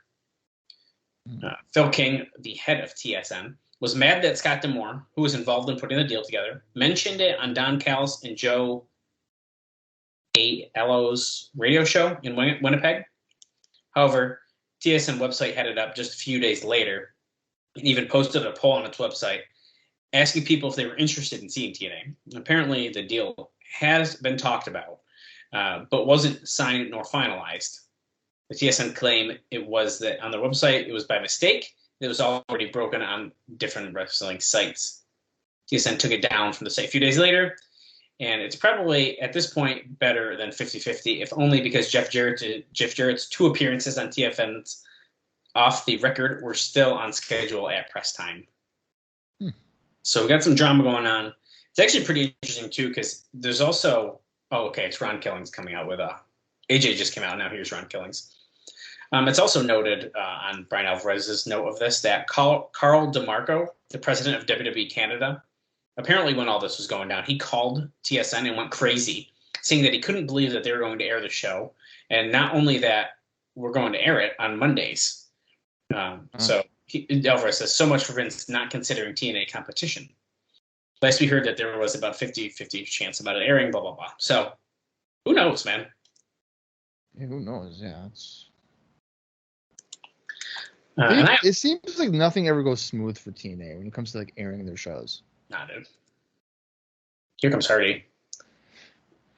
Phil King, the head of TSN, was mad that Scott D'Amore, who was involved in putting the deal together, mentioned it on Don Callis and Joe Ello's radio show in Winnipeg. However, TSN website had it up just a few days later and even posted a poll on its website asking people if they were interested in seeing TNA. Apparently, the deal has been talked about, but wasn't signed nor finalized. The TSN claim it was that on their website it was by mistake. It was already broken on different wrestling sites. TSN took it down from the site a few days later, and it's probably at this point better than 50-50, if only because Jeff Jarrett's 2 appearances on TFN's off the record were still on schedule at press time. So we got some drama going on. It's actually pretty interesting too, because there's also it's Ron Killings coming out with AJ just came out. Now here's Ron Killings. It's also noted on Brian Alvarez's note of this that Carl DeMarco, the president of WWE Canada, apparently when all this was going down, he called TSN and went crazy, saying that he couldn't believe that they were going to air the show, and not only that, we're going to air it on Mondays. So Alvarez says, so much for Vince not considering TNA competition. Last we heard that there was about 50-50 chance about it airing, blah, blah, blah. So who knows, man? Yeah, who knows? Yeah, it's... it seems like nothing ever goes smooth for TNA when it comes to like airing their shows. Nah, dude. Here comes Hardy.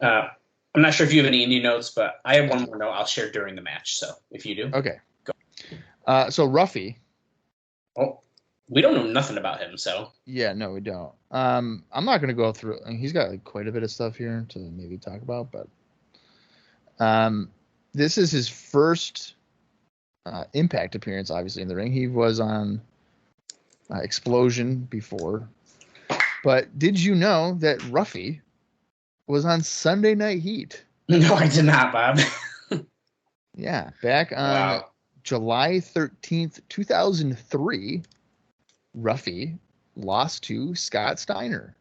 I'm not sure if you have any indie notes, but I have one more note I'll share during the match. So if you do, okay, go. So Ruffy. Oh, we don't know nothing about him. So yeah, no, we don't. I'm not going to go through. I mean, he's got like quite a bit of stuff here to maybe talk about, but this is his first Impact appearance, obviously in the ring. He was on Explosion before, but did you know that Ruffy was on Sunday Night Heat? No, I did not, Bob. Yeah, back on July 13th, 2003, Ruffy lost to Scott Steiner.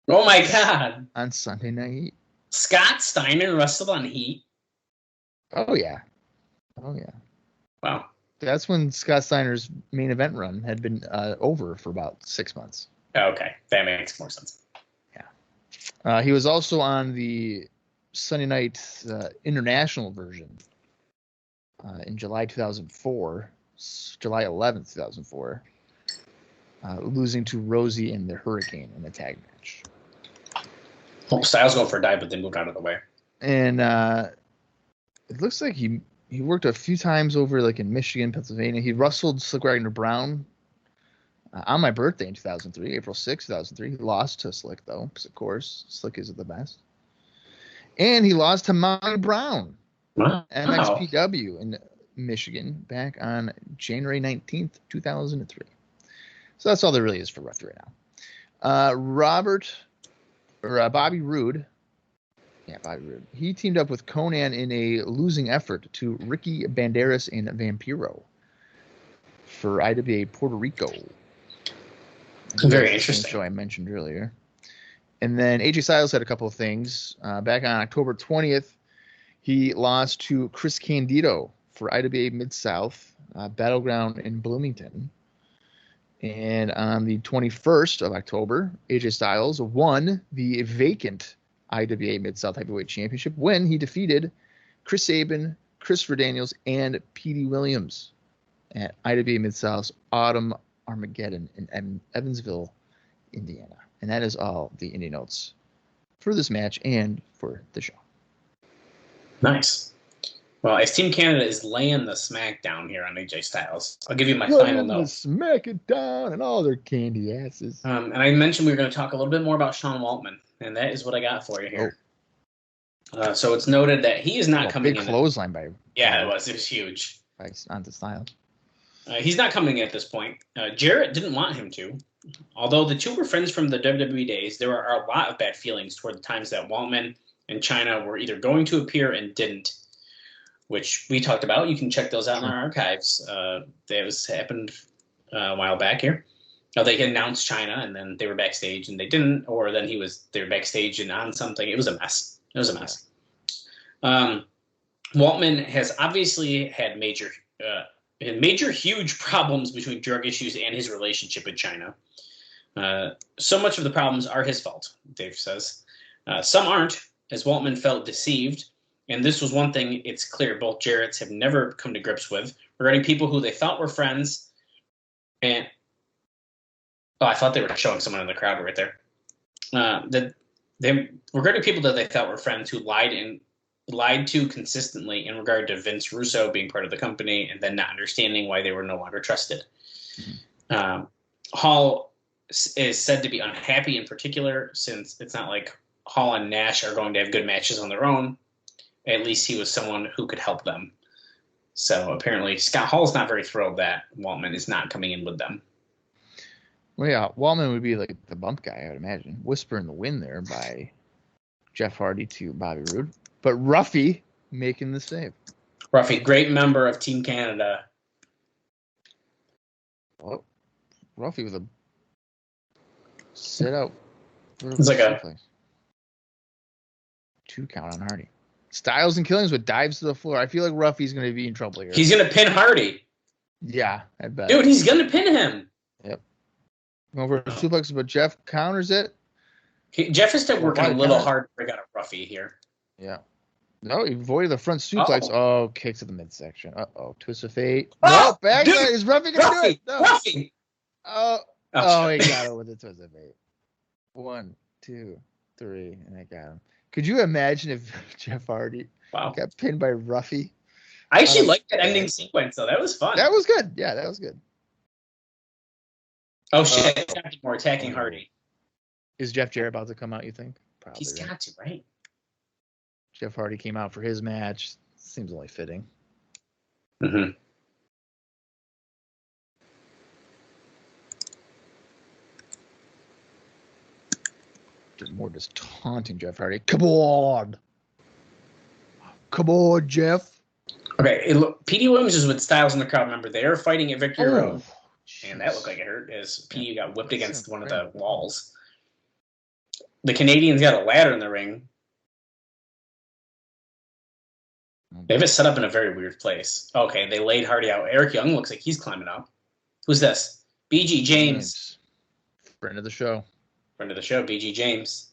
Oh my God! On Sunday Night Heat. Scott Steiner wrestled on Heat? Oh yeah. Wow. That's when Scott Steiner's main event run had been over for about 6 months. Okay, that makes more sense. Yeah. He was also on the Sunday Night International version in July 2004, July 11th, 2004, losing to Rosie and the Hurricane in a tag match. Well, Styles going for a dive, but then moved out of the way. And it looks like he worked a few times over like in Michigan, Pennsylvania. He wrestled Slick Wagner Brown on my birthday in 2003, April 6, 2003. He lost to Slick, though, because, of course, Slick is the best. And he lost to Monty Brown, Wow. MXPW in Michigan, back on January 19th, 2003. So that's all there really is for Ruffy right now. Bobby Roode. Yeah, Bobby Roode. He teamed up with Conan in a losing effort to Ricky Banderas and Vampiro for IWA Puerto Rico. Very interesting. Show I mentioned earlier. And then AJ Styles had a couple of things. Back on October 20th, he lost to Chris Candido for IWA Mid-South Battleground in Bloomington. And on the 21st of October, AJ Styles won the vacant IWA Mid-South Heavyweight Championship when he defeated Chris Sabin, Christopher Daniels, and Petey Williams at IWA Mid-South's Autumn Armageddon in Evansville, Indiana. And that is all the indie notes for this match and for the show. Nice. Well, if Team Canada is laying the smack down here on AJ Styles, I'll give you my final note. Smack it down and all their candy asses. And I mentioned we were going to talk a little bit more about Sean Waltman, and that is what I got for you here. So it's noted that he is not coming in. Big clothesline by. Yeah, it was huge. Onto Styles. He's not coming in at this point. Jarrett didn't want him to. Although the two were friends from the WWE days, there are a lot of bad feelings toward the times that Waltman and Chyna were either going to appear and didn't, which we talked about. You can check those out in our archives. That happened a while back here. They announced Chyna, and then they were backstage, and they didn't, or then they were backstage and on something. It was a mess. Waltman has obviously had major, huge problems between drug issues and his relationship with Chyna. So much of the problems are his fault, Dave says. Some aren't, as Waltman felt deceived. And this was one thing it's clear both Jarretts have never come to grips with regarding people who they thought were friends. And I thought they were showing someone in the crowd right there. Regarding people that they thought were friends who lied to consistently in regard to Vince Russo being part of the company and then not understanding why they were no longer trusted. Mm-hmm. Hall is said to be unhappy in particular, since it's not like Hall and Nash are going to have good matches on their own. At least he was someone who could help them. So apparently Scott Hall's not very thrilled that Waltman is not coming in with them. Well, yeah, Waltman would be like the bump guy, I would imagine. Whisper in the Wind there by Jeff Hardy to Bobby Roode. But Ruffy making the save. Ruffy, great member of Team Canada. Oh, Ruffy with a sit out. It's like a 2 count on Hardy. Styles and Killingswood dives to the floor. I feel like Ruffy's going to be in trouble here. He's going to pin Hardy. Yeah, I bet. Dude, he's going to pin him. Yep. Over to suplex, but Jeff counters it. Jeff is still working a little hard to break out a Ruffy here. Yeah. No, he avoided the front suplex. Oh, kick to the midsection. Twist of fate. Oh, no, back dude, is Ruffy going to do it? No. Ruffy. He got it with the twist of fate. 1, 2, 3, and I got him. Could you imagine if Jeff Hardy got pinned by Ruffy? I actually liked that ending sequence, though. That was fun. That was good. Yeah, that was good. Oh, shit. More attacking Hardy. Is Jeff Jarrett about to come out, you think? Probably. He's got to, right? Jeff Hardy came out for his match. Seems only fitting. Mm-hmm. More just taunting Jeff Hardy. Come on, Jeff. Okay, Petey Williams is with Styles in the crowd. Remember, they are fighting at Victory Road, and that looked like it hurt as Petey got whipped against one of the walls. The Canadians got a ladder in the ring. They have it set up in a very weird place. Okay, they laid Hardy out. Eric Young looks like he's climbing up. Who's this? BG James. Friend of the show. Friend of the show, BG James.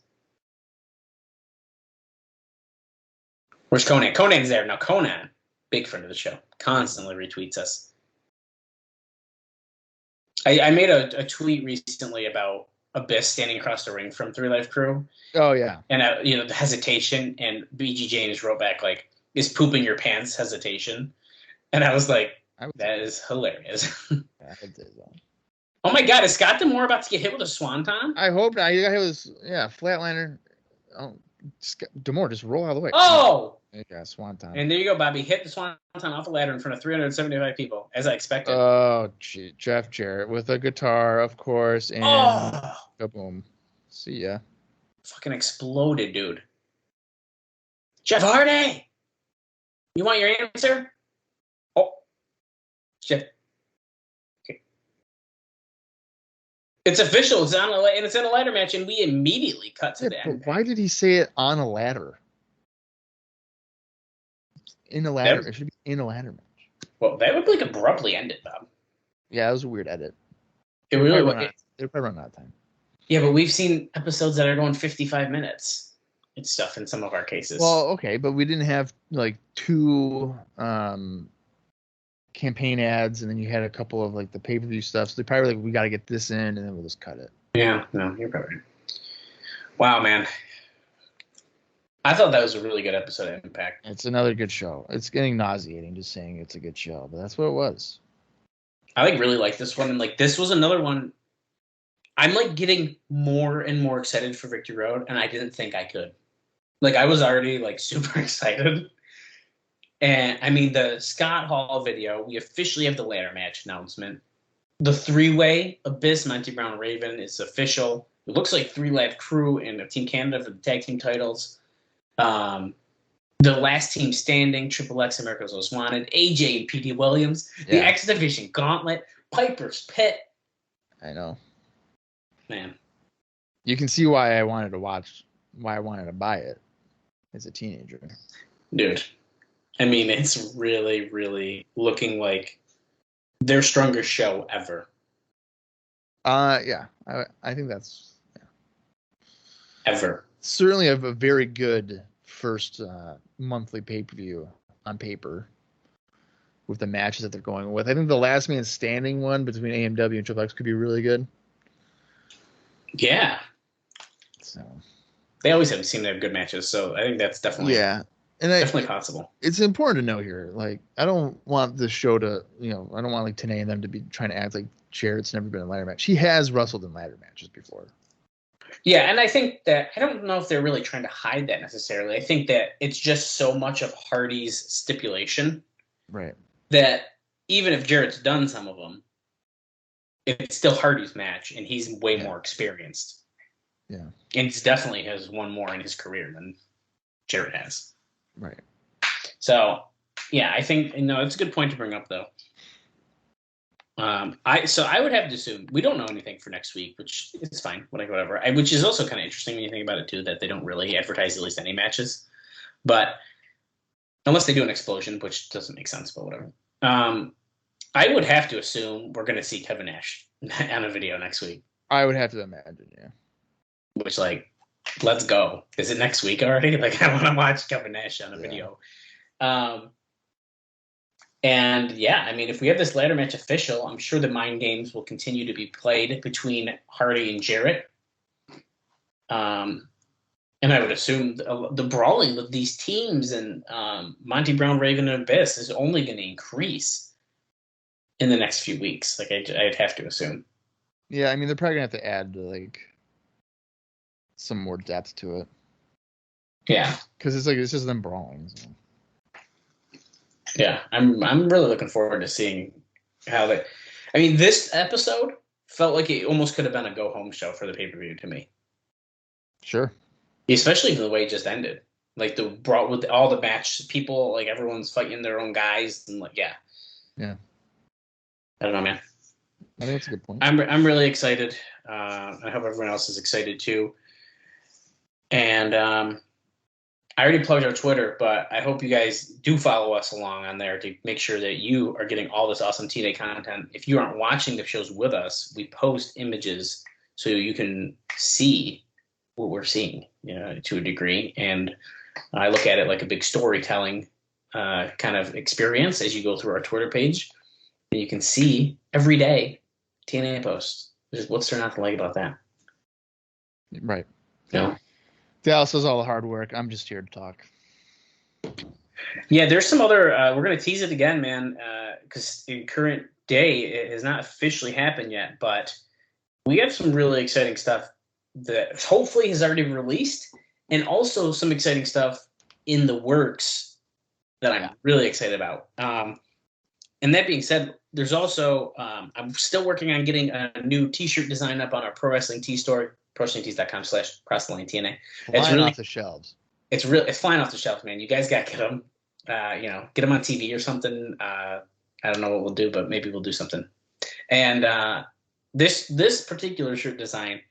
Where's Conan? Conan's there. Now, Conan, big friend of the show, constantly retweets us. I made a tweet recently about Abyss standing across the ring from 3 Live Crew. Oh, yeah. And, the hesitation, and BG James wrote back, like, is pooping your pants hesitation? And I was like, that is hilarious. Oh my God, is Scott D'Amore about to get hit with a swanton? I hope not. You got hit with flatliner. Oh, D'Amore, just roll out of the way. Oh! Yeah, swanton. And there you go, Bobby. Hit the swanton off the ladder in front of 375 people, as I expected. Oh, gee, Jeff Jarrett with a guitar, of course, and kaboom. See ya. Fucking exploded, dude. Jeff Hardy! You want your answer? Oh. Jeff. Okay. It's official. It's on and it's in a ladder match, and we immediately cut to that. But why did he say it on a ladder? In a ladder. It should be in a ladder match. Well, that would like abruptly end it, Bob. Yeah, that was a weird edit. It really was. They're probably run out of time. Yeah, but we've seen episodes that are going 55 minutes and stuff in some of our cases. Well, okay, but we didn't have like 2 campaign ads, and then you had a couple of like the pay-per-view stuff. So they probably like, we got to get this in, and then we'll just cut it. Yeah, no, you're probably right. Wow, man. I thought that was a really good episode of Impact. It's another good show. It's getting nauseating just saying it's a good show, but that's what it was. I like really like this one, and like this was another one. I'm like getting more and more excited for Victory Road, and I didn't think I could. Like I was already like super excited. And I mean the Scott Hall video, we officially have the ladder match announcement. The 3-way Abyss, Monty Brown, Raven is official. It looks like 3-Live Crew and Team Canada for the tag team titles. The last team standing, Triple X, America's Most Wanted, AJ and PT Williams, the X Division Gauntlet, Piper's Pit. I know. Man. You can see why I wanted to buy it as a teenager. Dude. I mean, it's really, really looking like their strongest show ever. Yeah. I think that's ever. Certainly a very good first monthly pay-per-view on paper with the matches that they're going with. I think the last man standing one between AMW and Triple X could be really good. Yeah. So they always seem to have good matches, so I think that's definitely definitely possible. It's important to know here. Like, I don't want this show to, I don't want like TNA and them to be trying to act like Jarrett's never been in a ladder match. He has wrestled in ladder matches before. Yeah, and I think that I don't know if they're really trying to hide that necessarily. I think that it's just so much of Hardy's stipulation, right? That even if Jarrett's done some of them, it's still Hardy's match, and he's way more experienced. Yeah, and he definitely has one more in his career than Jarrett has. Right. So, yeah, I think it's a good point to bring up, though. I would have to assume we don't know anything for next week, which is fine, whatever. Which is also kind of interesting when you think about it too, that they don't really advertise at least any matches, but unless they do an explosion, which doesn't make sense, but whatever. I would have to assume we're going to see Kevin Nash on a video next week. I would have to imagine, yeah. Which, like, let's go. Is it next week already? Like, I want to watch Kevin Nash on a video. And yeah, I mean, if we have this ladder match official, I'm sure the mind games will continue to be played between Hardy and Jarrett. And I would assume the brawling with these teams and Monty Brown, Raven, and Abyss is only going to increase in the next few weeks. Like I'd have to assume. Yeah, I mean, they're probably gonna have to add like some more depth to it. Yeah, because it's just them brawling. So. Yeah, I'm really looking forward to seeing how they. I mean, this episode felt like it almost could have been a go home show for the pay-per-view to me. Sure. Especially the way it just ended, like brought with all the match people, like everyone's fighting their own guys, and like yeah. I don't know, man. I think that's a good point. I'm really excited. I hope everyone else is excited too. And I already plugged our Twitter, but I hope you guys do follow us along on there to make sure that you are getting all this awesome TNA content. If you aren't watching the shows with us, we post images so you can see what we're seeing, to a degree. And I look at it like a big storytelling kind of experience as you go through our Twitter page. And you can see every day posts. What's there not to like about that? Right. Yeah. Dallas does all the hard work. I'm just here to talk. Yeah, there's some other. We're gonna tease it again, man. Because in current day. It has not officially happened yet, but we have some really exciting stuff that hopefully has already released, and also some exciting stuff in the works that I'm really excited about. And that being said, there's also I'm still working on getting a new T-shirt design up on our Pro Wrestling Tee store, ProWrestlingTees.com/CrossTheLineTNA. It's really off the shelves. It's flying off the shelves, man. You guys got to get them. Get them on TV or something. I don't know what we'll do, but maybe we'll do something. And this particular shirt design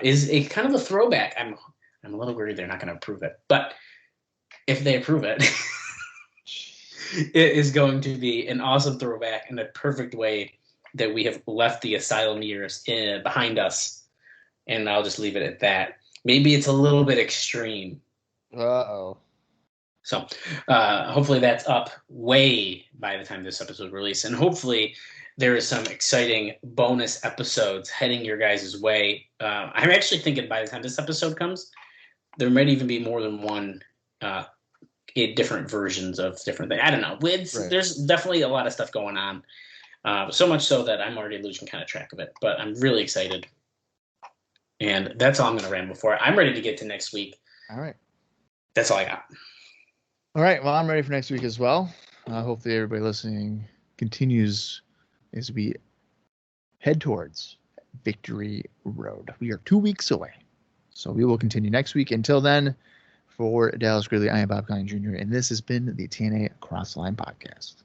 is a kind of a throwback. I'm a little worried they're not going to approve it, but if they approve it, it is going to be an awesome throwback in a perfect way that we have left the Asylum years behind us. And I'll just leave it at that. Maybe it's a little bit extreme. Uh-oh. So hopefully that's up way by the time this episode releases. And hopefully there is some exciting bonus episodes heading your guys' way. I'm actually thinking by the time this episode comes, there might even be more than one different versions of different things. I don't know. There's definitely a lot of stuff going on. So much so that I'm already losing kind of track of it. But I'm really excited. And that's all I'm going to ramble for. I'm ready to get to next week. All right. That's all I got. All right. Well, I'm ready for next week as well. Hopefully everybody listening continues as we head towards Victory Road. We are 2 weeks away. So we will continue next week. Until then, for Dallas Gridley, I am Bob Colling Jr., and this has been the TNA Cross the Line Podcast.